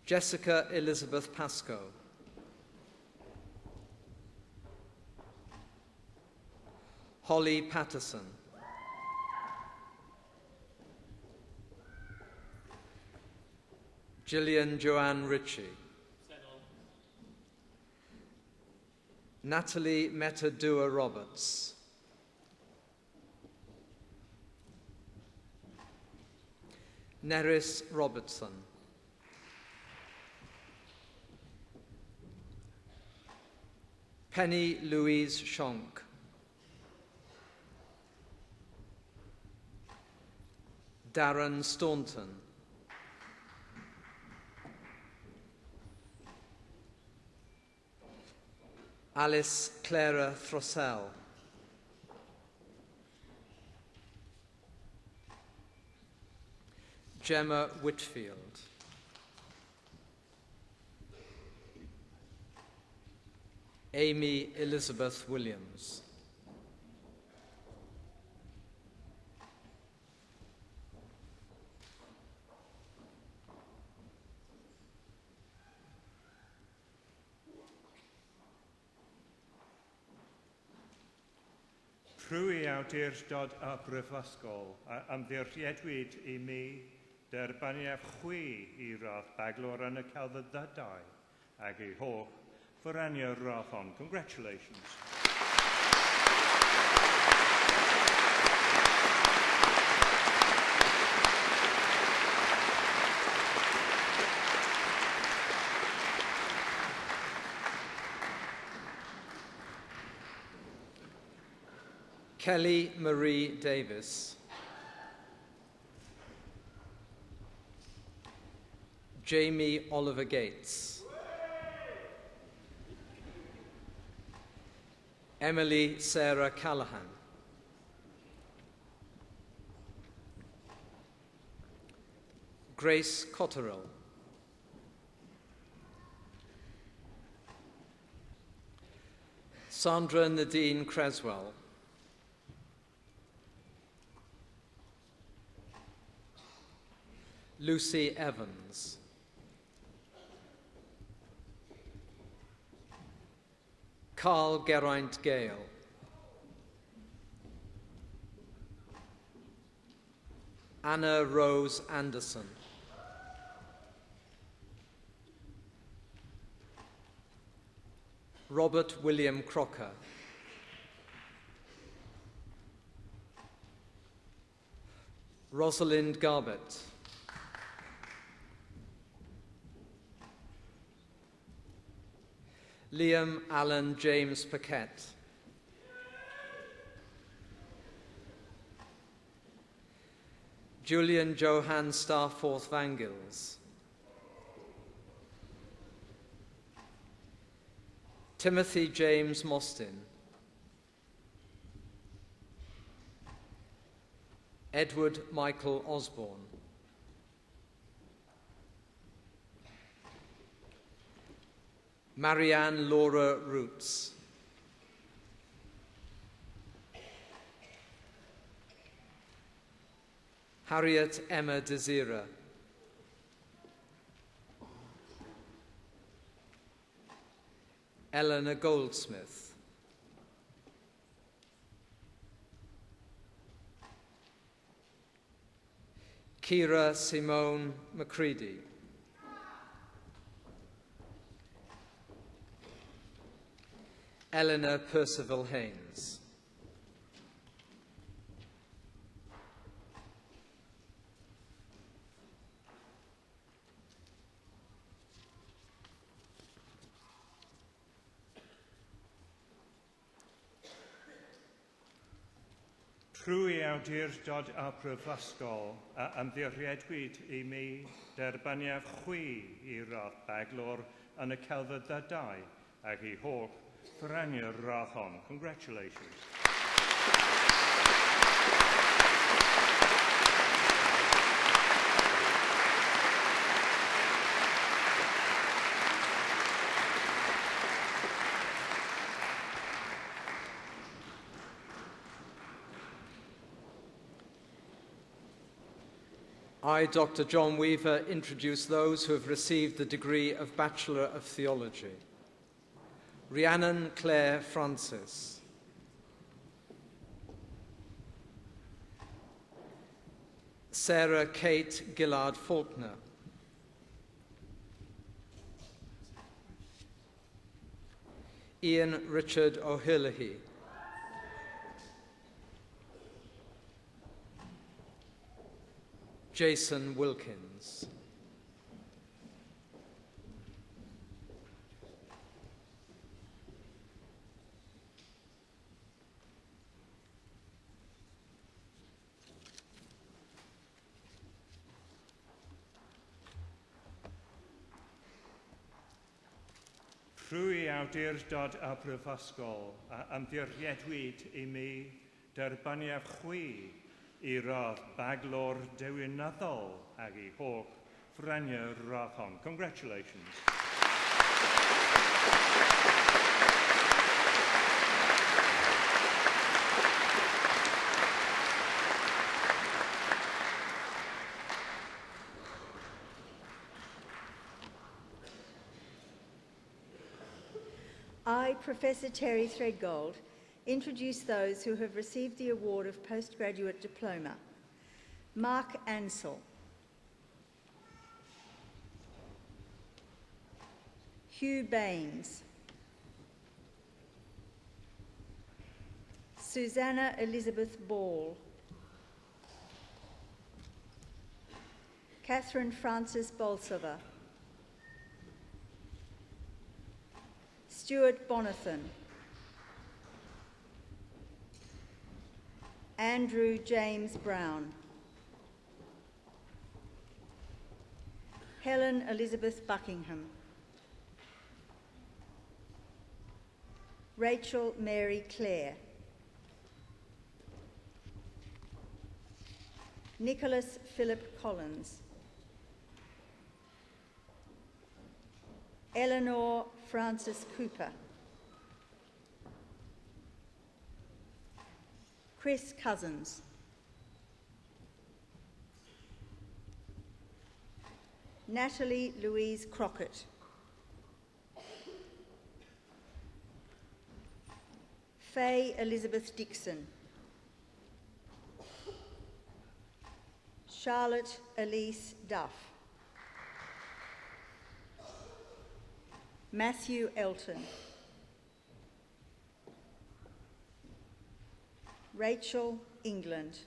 Jessica Elizabeth Pascoe. Holly Patterson. Gillian Joanne Ritchie. Natalie Metadua Roberts. Neris Robertson. Penny Louise Schonk. Darren Staunton. Alice Clara Throssell. Gemma Whitfield. Amy Elizabeth Williams. awdurdod a brifysgol a ymddiriedwyd I mi derbaniaf chwi I radd baglor yn y celfyddydau ac I holl fyrani'r radd hon. Congratulations. Kelly Marie Davis. Jamie Oliver Gates. Emily Sarah Callahan. Grace Cotterill. Sandra Nadine Creswell. Lucy Evans. Carl Geraint Gale. Anna Rose Anderson. Robert William Crocker. Rosalind Garbett. Liam Allen James Paquette. Julian Johann Starforth Vangils. Timothy James Mostyn. Edward Michael Osborne. Marianne Laura Roots. Harriet Emma Desira. Eleanor Goldsmith. Kira Simone McCready. Eleanor Percival Haynes. Trwy awdurdod a brifysgol a ymddiriedwyd I mi derbaniaf chwi I radd baglor yn y celfyddydau ac I holl fyrani'r radd hon. Congratulations. I, Dr. John Weaver, introduce those who have received the degree of Bachelor of Theology. Rhiannon Claire Francis. Sarah Kate Gillard Faulkner. Ian Richard O'Hillehy. Jason Wilkins. Trwy awdurdod a brifysgol a ymddiriedwyd I mi derbaniaf chwi I radd baglor dewinyddol ac I holl fyrani'r radd hon. Congratulations. I, Professor Terry Threadgold, introduce those who have received the award of postgraduate diploma. Mark Ansell. Hugh Baines. Susanna Elizabeth Ball. Catherine Frances Bolsover. Stuart Bonathan. Andrew James Brown. Helen Elizabeth Buckingham. Rachel Mary Clare. Nicholas Philip Collins. Eleanor Frances Cooper. Chris Cousins. Natalie Louise Crockett. Faye Elizabeth Dixon. Charlotte Elise Duff. Matthew Elton. Rachel England.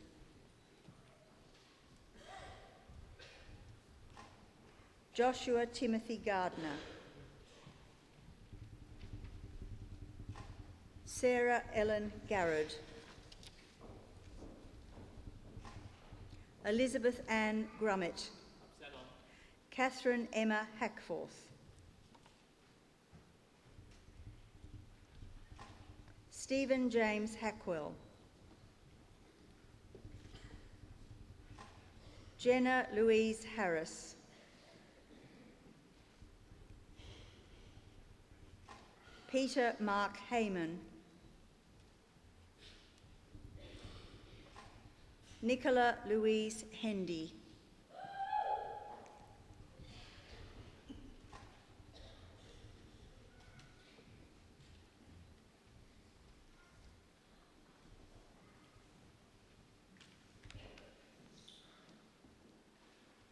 Joshua Timothy Gardner. Sarah Ellen Garrod. Elizabeth Ann Grummett. Catherine Emma Hackforth. Stephen James Hackwell. Jenna Louise Harris. Peter Mark Heyman. Nicola Louise Hendy.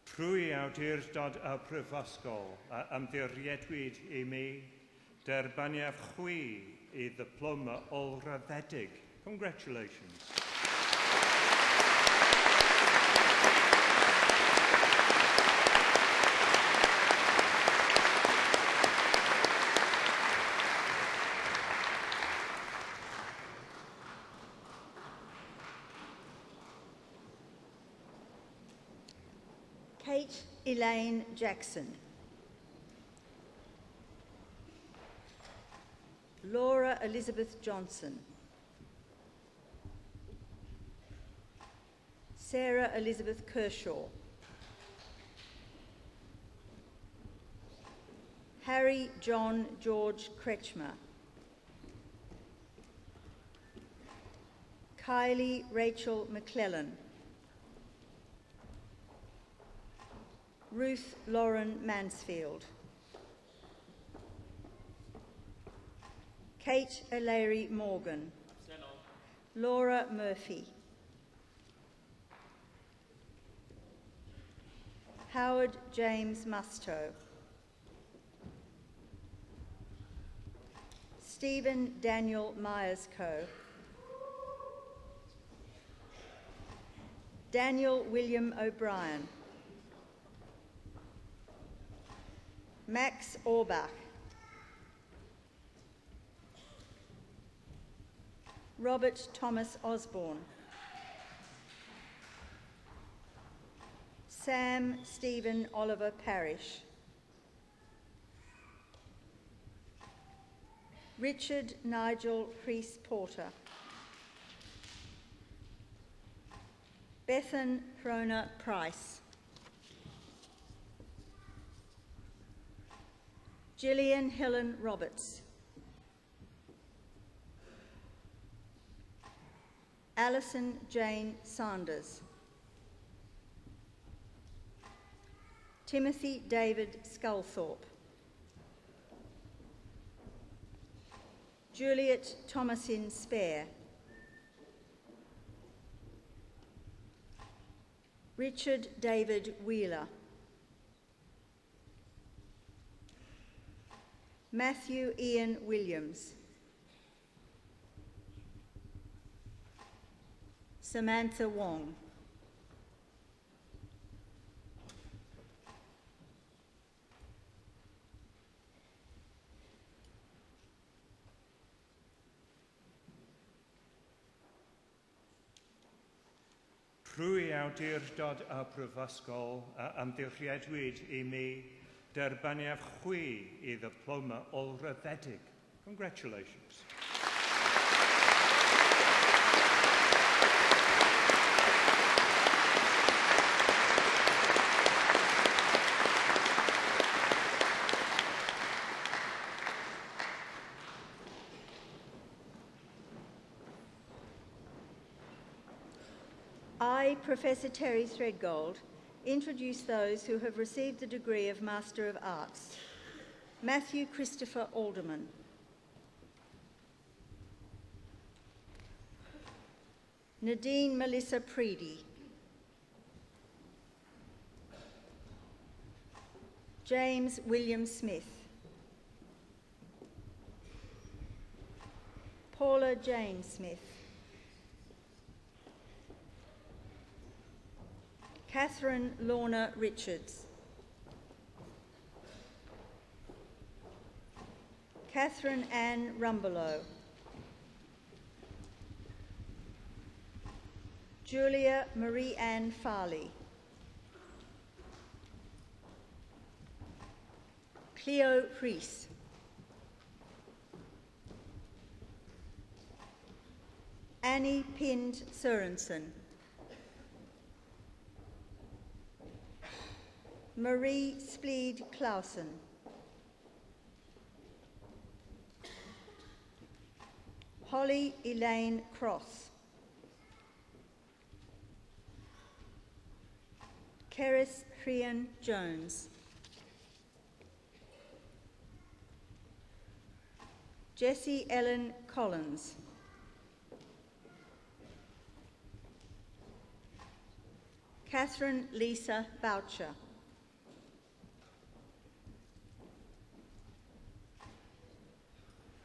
Trwy awdurdod y Prifysgol a ymddiriedwyd I mi derbaniaf chwi I ddiploma olraddedig. Congratulations. Kate Elaine Jackson. Laura Elizabeth Johnson. Sarah Elizabeth Kershaw. Harry John George Kretschmer. Kylie Rachel McClellan. Ruth Lauren Mansfield. Kate O'Leary Morgan. Laura Murphy. Howard James Mustoe. Stephen Daniel Myers-Coe. Daniel William O'Brien. Max Orbach. Robert Thomas Osborne. Sam Stephen Oliver Parrish. Richard Nigel Priest Porter. Bethan Prona Price. Gillian Helen Roberts. Alison Jane Sanders. Timothy David Sculthorpe. Juliet Thomasin Spare, Richard David Wheeler, Matthew Ian Williams, Samantha Wong, Rwy awdurdod a Prifysgol a ymddirchiadwyd I mi derbaniaf chwi I ddiploma olryddedig. Congratulations. I, Professor Terry Threadgold, introduce those who have received the degree of Master of Arts. Matthew Christopher Alderman, Nadine Melissa Preedy, James William Smith, Paula Jane Smith, Catherine Lorna Richards, Catherine Ann Rumbelow, Julia Marie Ann Farley, Cleo Priest, Annie Pind Sørensen, Marie Spleed Clausen, Holly Elaine Cross, Keris Rhian Jones, Jessie Ellen Collins, Catherine Lisa Boucher,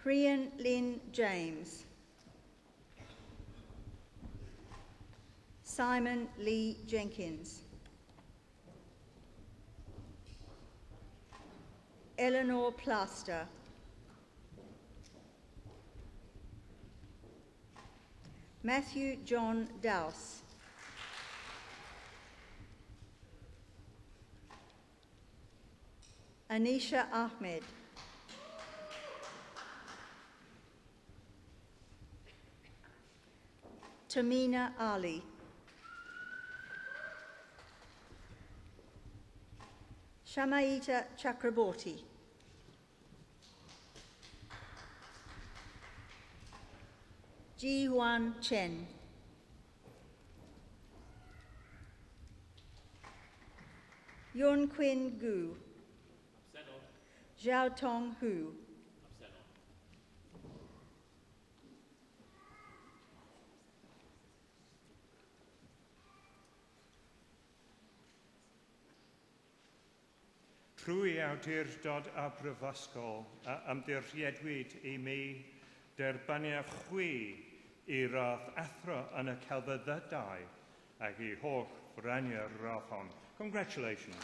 Rhian Lynn James, Simon Lee Jenkins, Eleanor Plaster, Matthew John Dowse, Anisha Ahmed, Tamina Ali, Shamaita Chakraborty, Ji Huan Chen, Yun Quinn Gu, Zhao Tong Hu, Trwy awdurdod a Prifysgol a ymddirchiadwyd I mi derbaniaf chwi I radd athro yn y celfyddydau ac I holl franiau'r radd hon. Congratulations.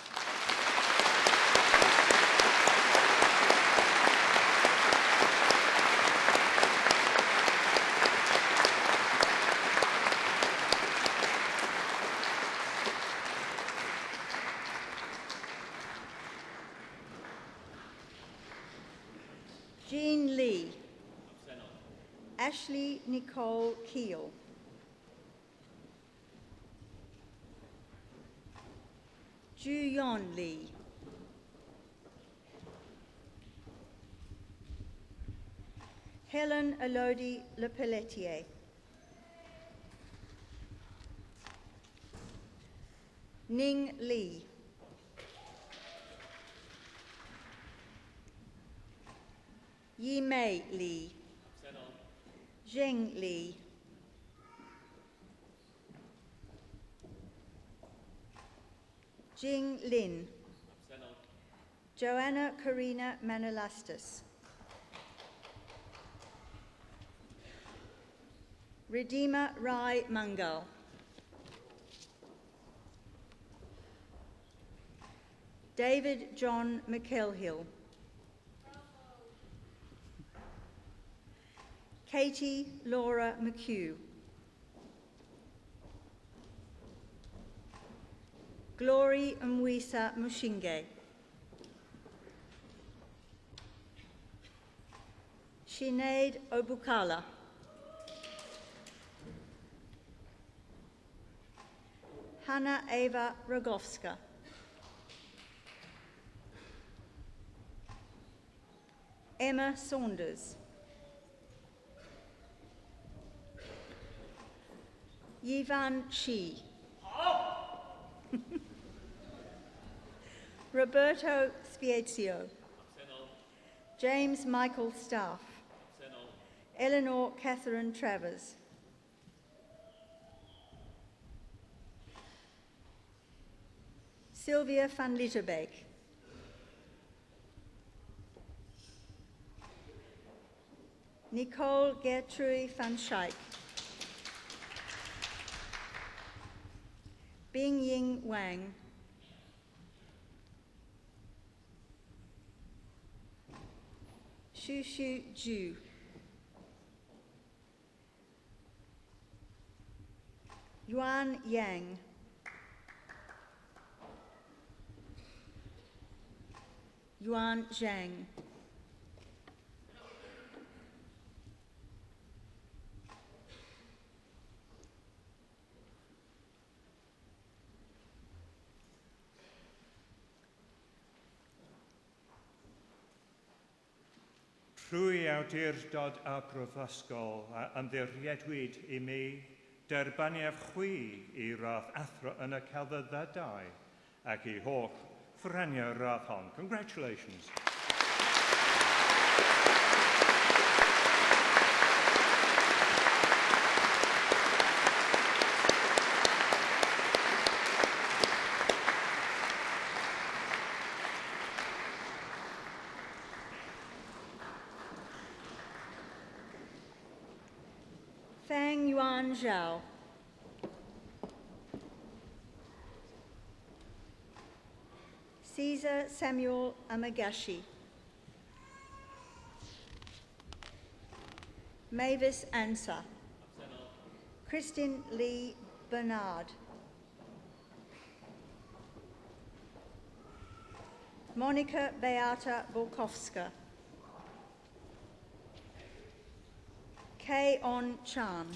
Jean Lee, Ashley Nicole Keel, Ju Yon Lee, Helen Elodie Lepelletier, Ning Lee, Yi Mei Lee, Zheng Li. Jing Lin. Joanna Karina Manolastis. Redeemer Rai Mangal. David John McElhill. Katie Laura McHugh. Glory Mwisa Mushinge. Sinead Obukala. Hannah Eva Rogowska. Emma Saunders. Yivan Shi. Roberto Spiezio. James Michael Staff. Eleanor Catherine Travers. Sylvia van Litterbeek. Nicole Gertrude van Schaik. Bing Ying Wang. Shu Shu Ju. Yuan Yang. Yuan Zhang. Trwy awdurdod a brofysgol ymddiriedwyd I mi derbaniaf chwi I radd athro yn y celfyddydau ac I holl ffraniau radd hon. Congratulations. Fang Yuan Zhao. Caesar Samuel Amagashi. Mavis Ansah. Kristin Lee Bernard. Monica Beata Volkowska. Kay On Chan.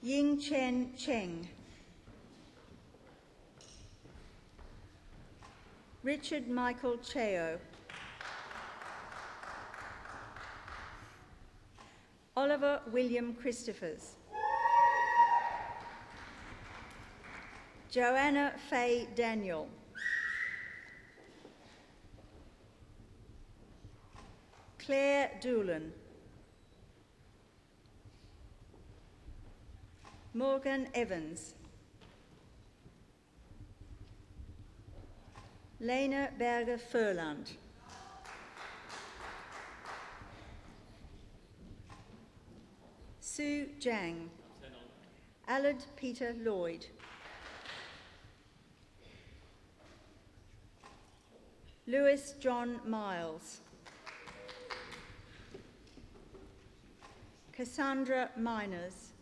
Ying Chen Cheng. Richard Michael Cheo. Oliver William Christophers. Joanna Faye Daniel. Claire Doolan. Morgan Evans. Lena Berger Furland. Sue Jang. Allard Peter Lloyd. Lewis John Miles. Cassandra Miners.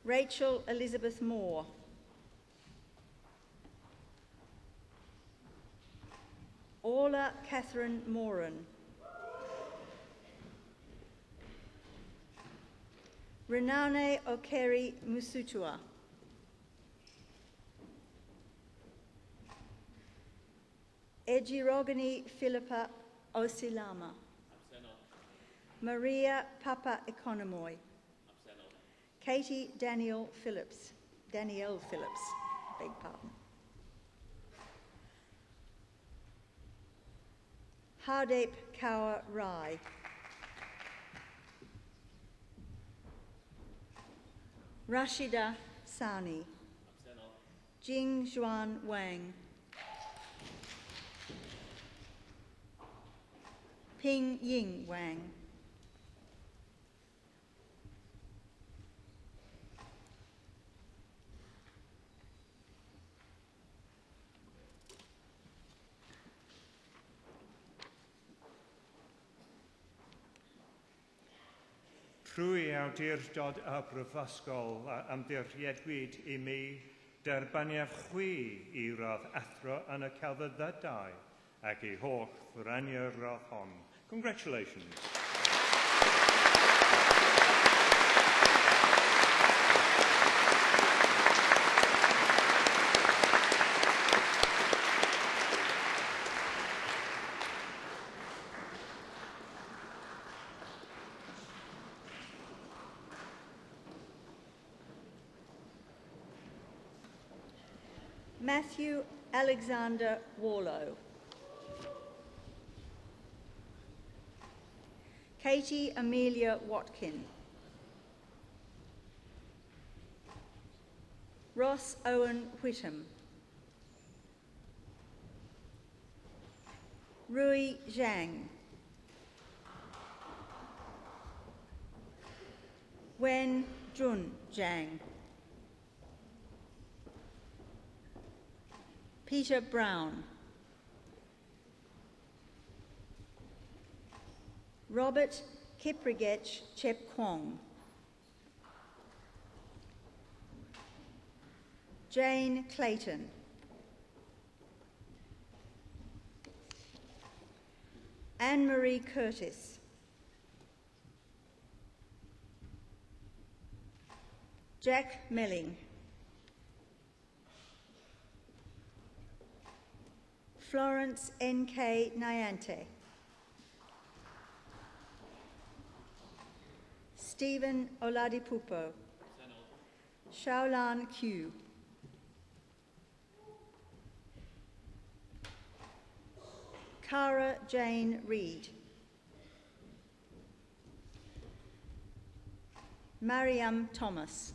Rachel Elizabeth Moore. Orla Catherine Moran. Renane Okeri Musutua. Ejirogani Philippa Osilama. Maria Papa Economoy. Katie Danielle Phillips, beg pardon. Hardep Kaur Rai. Rashida Sani. Jing Juan Wang. Ping Ying Wang. Trwy awdurdod y brifysgol ymddiriedwyd I mi derbaniaf chwi I roedd athro yn y celfyddydau ac I holl fyrani'r roedd hon. Congratulations. Matthew Alexander Warlow. Katie Amelia Watkin. Ross Owen Whittam. Rui Zhang. Wen Jun Zhang. Peter Brown. Robert Kiprigech Chep Kwong. Jane Clayton. Anne-Marie Curtis. Jack Melling. Florence N.K. Nyante. Stephen Oladipupo. Shaolan Q. Cara Jane Reed. Mariam Thomas.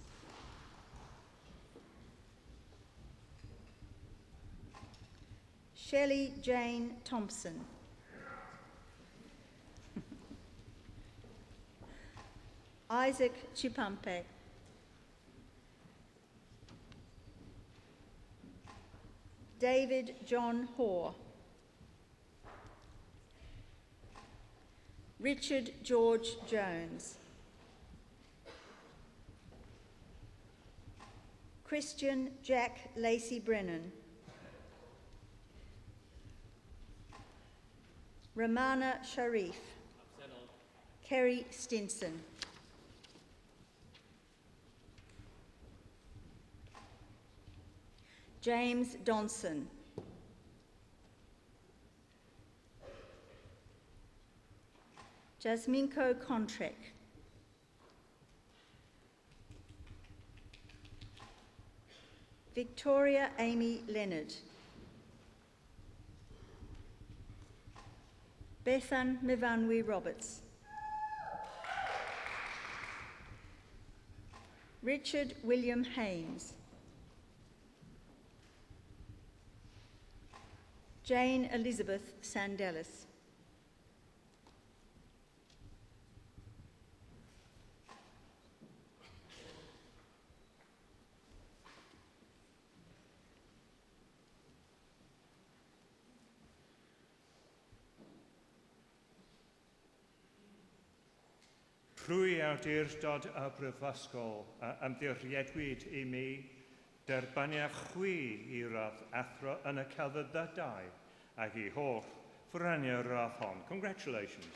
Shelley Jane Thompson. Isaac Chipampe. David John Hoare. Richard George Jones. Christian Jack Lacey Brennan. Ramana Sharif. Kerry Stinson. James Donson. Jasminko Kontrek. Victoria Amy Leonard. Bethan Mivanwi Roberts. Richard William Haynes. Jane Elizabeth Sandelis. Trwy awdurdod y brifysgol ymddiriedwyd I mi derbaniaf chwi I roedd athro yn y celfyddydau ac I holl fyrani'r roedd hon. Congratulations.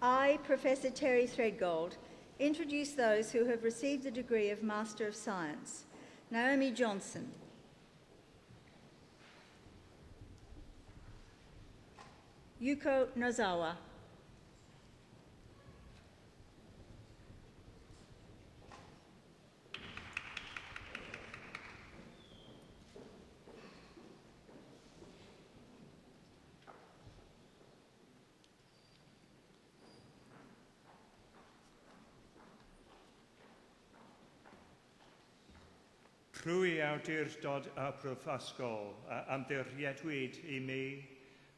I, Professor Terry Threadgold, introduce those who have received the degree of Master of Science. Naomi Johnson. Yuko Nozawa. Prwy awdurdod a proffasgol am ddirriedwyd I mi,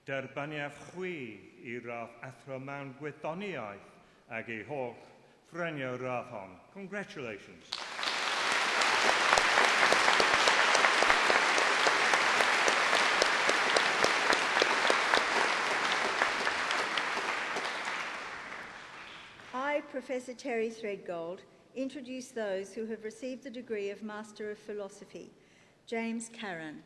derbaniaf chwi I radd athro mewn gwyddoniaeth ag ei holl ffrenio radd hon. Congratulations. I, Professor Terry Threadgold, introduce those who have received the degree of Master of Philosophy. James Carran.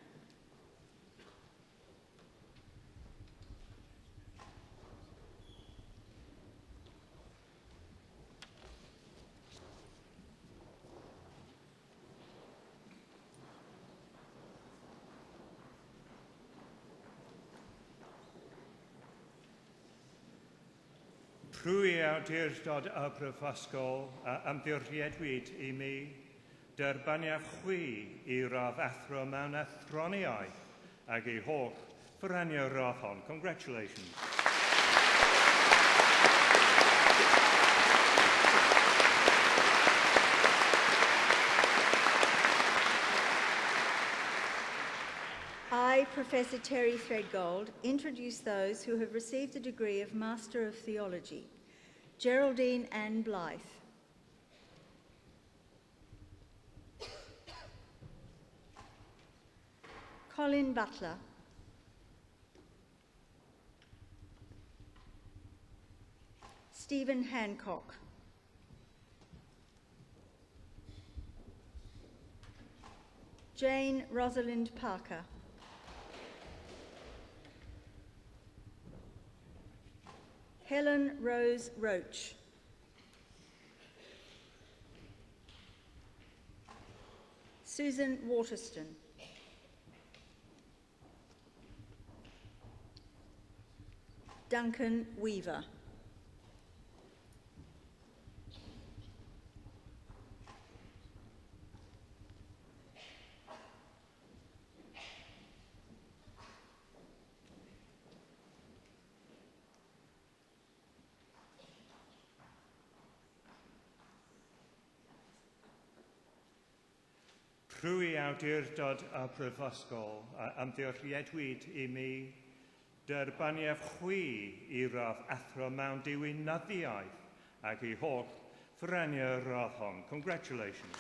Prwy awdurdod a proffasgol am ddirriedwyd I mi, derbaniaf chwi I radd athro mewn athroniaeth ag ei holl ffrenio radd hon. Congratulations. I, Professor Terry Threadgold, introduce those who have received the degree of Master of Theology. Geraldine Ann Blythe. Colin Butler. Stephen Hancock. Jane Rosalind Parker. Helen Rose Roach. Susan Waterston. Duncan Weaver. Prwy awdurdod a proffasgol am ddirriedwyd I mi, derbaniaf chwi I radd athro mewn diwinyddiaeth ag ei holl ffrenio radd hon. Congratulations.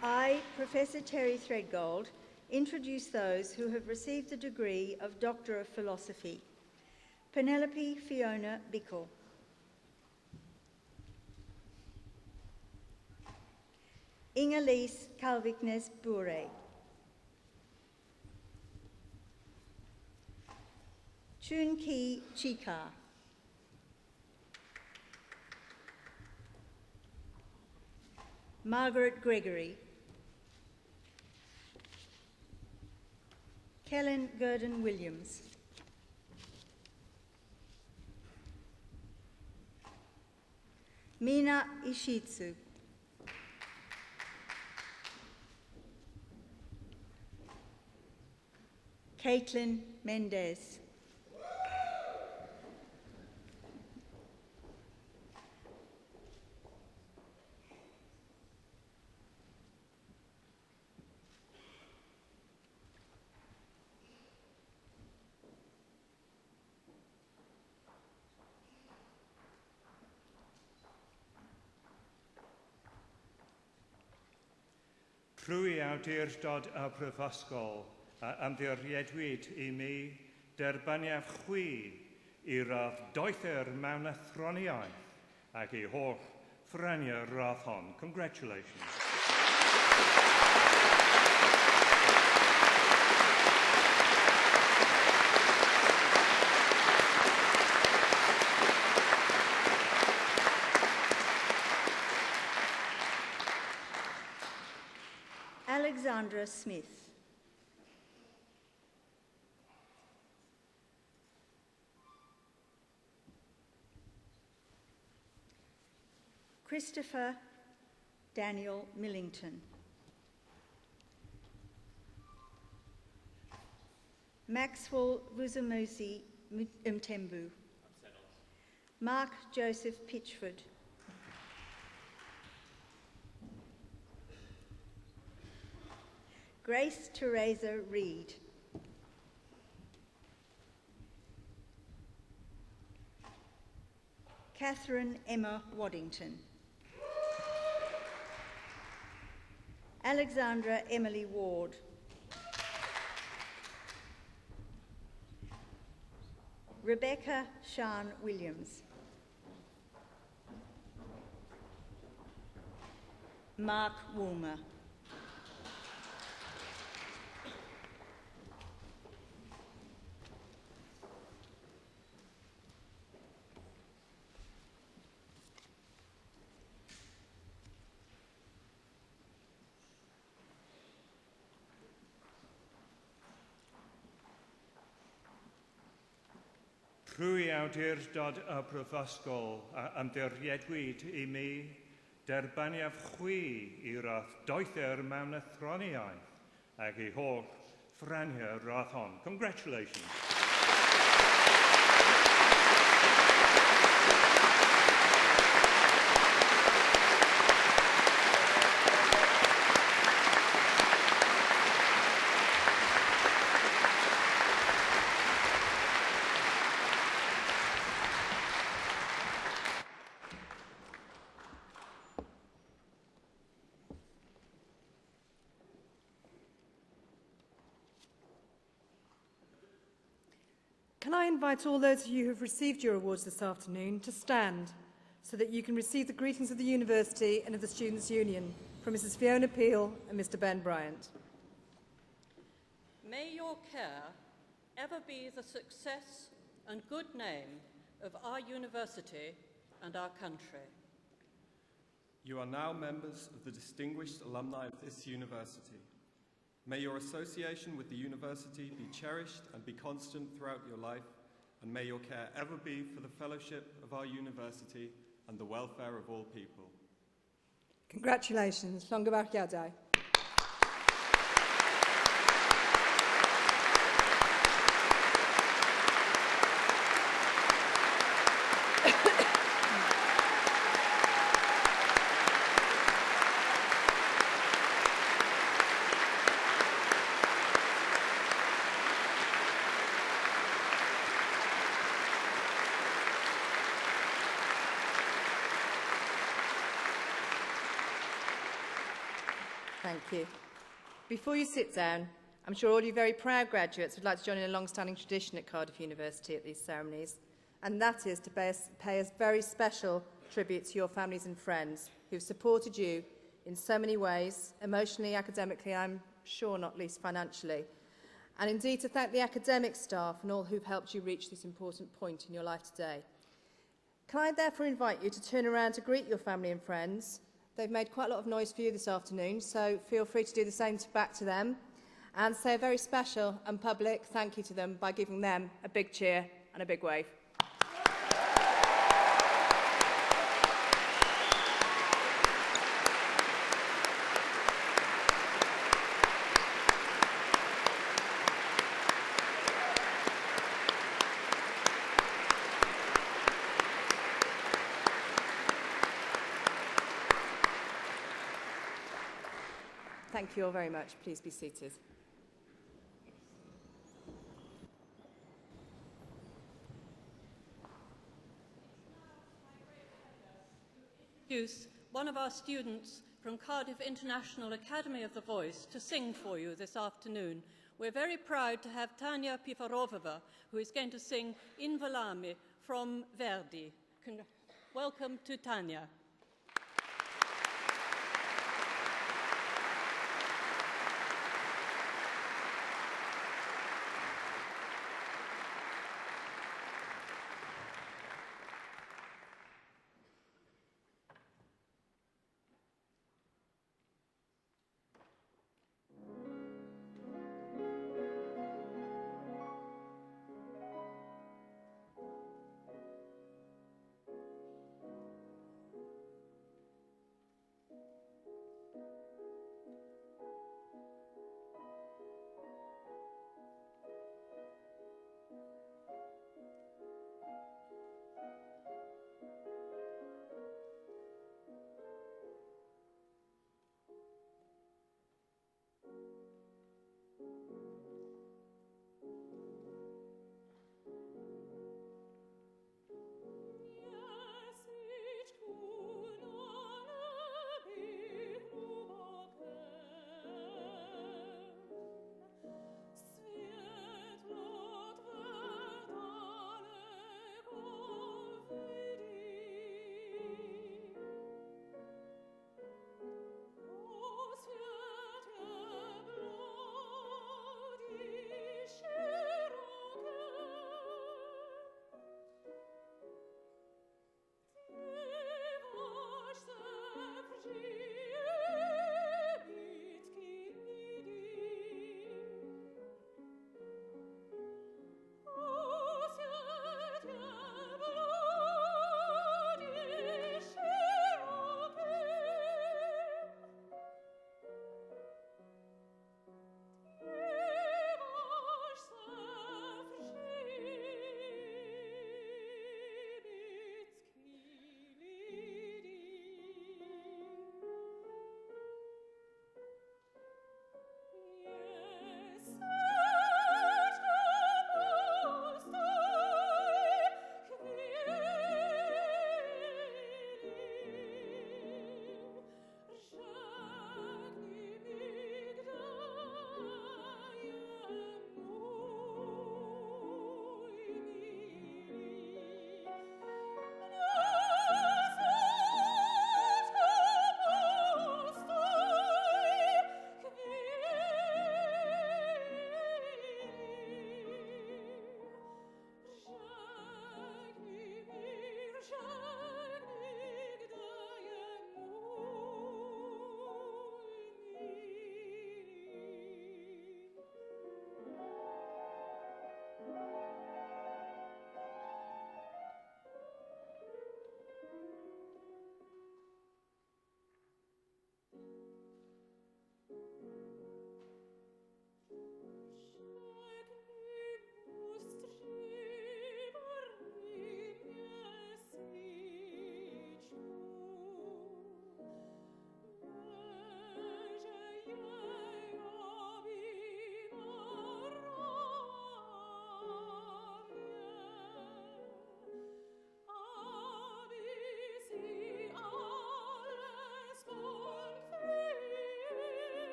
I, Professor Terry Threadgold, introduce those who have received the degree of Doctor of Philosophy. Penelope Fiona Bickle. Ingelise Calviknes Bure. Chun Ki Chika. Margaret Gregory. Kellen Gurdon Williams. Mina Ishitsu. Caitlin Mendez. Prwy awdurdod a proffasgol am ddirriedwyd I mi, derbaniaf chwi I radd doethyr mewn athroniaeth ag ei holl ffrenio radd hon. Congratulations. Alexandra Smith. Christopher Daniel Millington. Maxwell Vuzamusi Mtembu. Mark Joseph Pitchford. Grace Teresa Reid. Catherine Emma Waddington. Alexandra Emily Ward. Rebecca Sian Williams. Mark Woolmer. Rwy awdurdod y brifysgol a ymddiriedwyd I mi derbaniaf chwi I rath doethyr mewn athroniaeth ac I holl ffraniau rath hon. Congratulations. Can I invite all those of you who have received your awards this afternoon to stand so that you can receive the greetings of the University and of the Students' Union from Mrs. Fiona Peel and Mr. Ben Bryant. May your care ever be the success and good name of our university and our country. You are now members of the distinguished alumni of this university. May your association with the university be cherished and be constant throughout your life, and may your care ever be for the fellowship of our university and the welfare of all people. Congratulations. Llongyfarchiadau. Thank you. Before you sit down, I'm sure all you very proud graduates would like to join in a long-standing tradition at Cardiff University at these ceremonies, and that is to pay a very special tribute to your families and friends who've supported you in so many ways, emotionally, academically, I'm sure not least financially, and indeed to thank the academic staff and all who've helped you reach this important point in your life today. Can I therefore invite you to turn around to greet your family and friends? They've made quite a lot of noise for you this afternoon, so feel free to do the same back to them and say a very special and public thank you to them by giving them a big cheer and a big wave. Thank you all very much. Please be seated. Introduce one of our students from Cardiff International Academy of the Voice to sing for you this afternoon. We're very proud to have Tanya Pifarovova, who is going to sing In Volame from Verdi. Welcome to Tanya.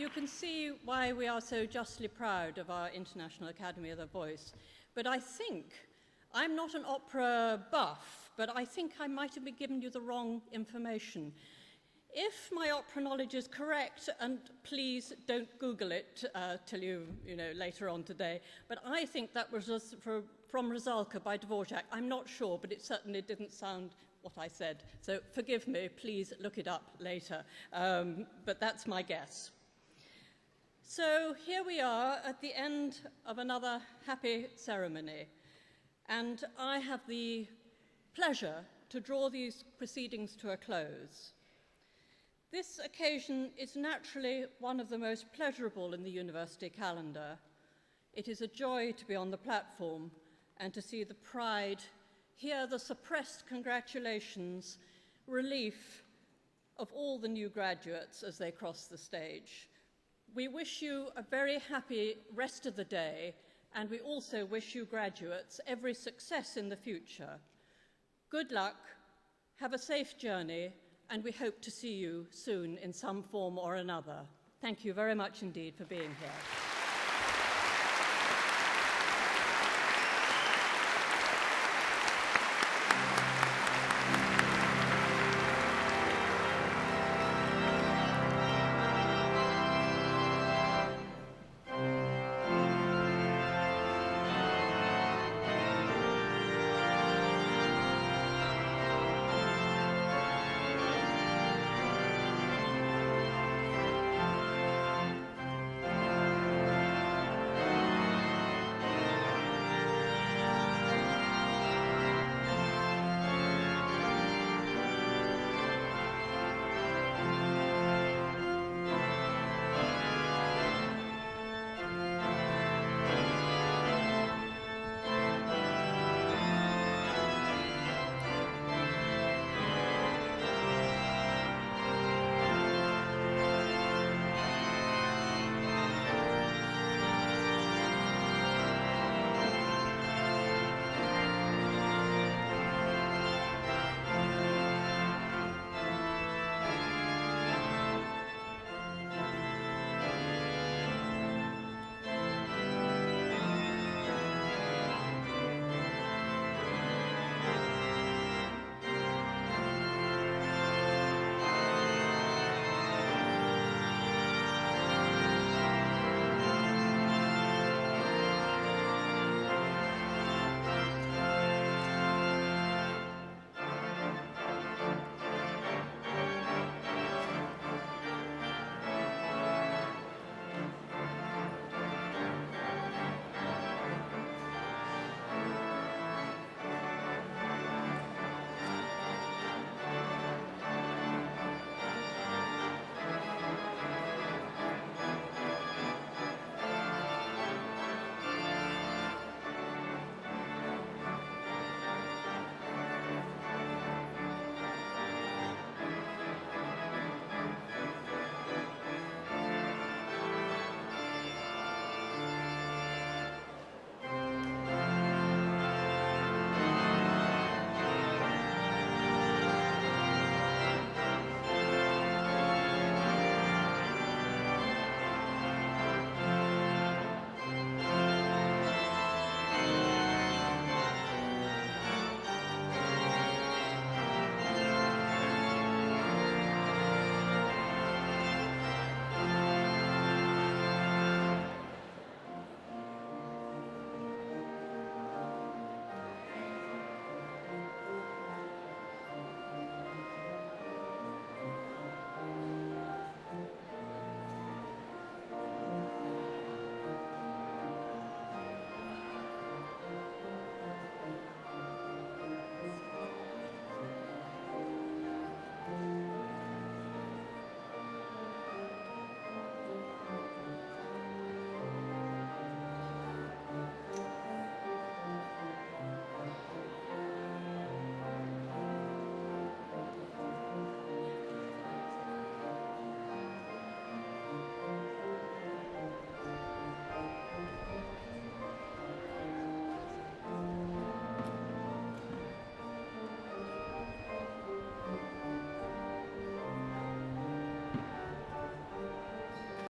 you can see why we are so justly proud of our International Academy of the Voice. But I think, I'm not an opera buff, but I think I might have been giving you the wrong information. If my opera knowledge is correct, and please don't Google it till you know, later on today, but I think that was from Rosalka by Dvorak. I'm not sure, but it certainly didn't sound what I said. So forgive me, please look it up later. But that's my guess. So here we are at the end of another happy ceremony. And I have the pleasure to draw these proceedings to a close. This occasion is naturally one of the most pleasurable in the university calendar. It is a joy to be on the platform and to see the pride, hear the suppressed congratulations, relief of all the new graduates as they cross the stage. We wish you a very happy rest of the day, and we also wish you graduates every success in the future. Good luck, have a safe journey, and we hope to see you soon in some form or another. Thank you very much indeed for being here.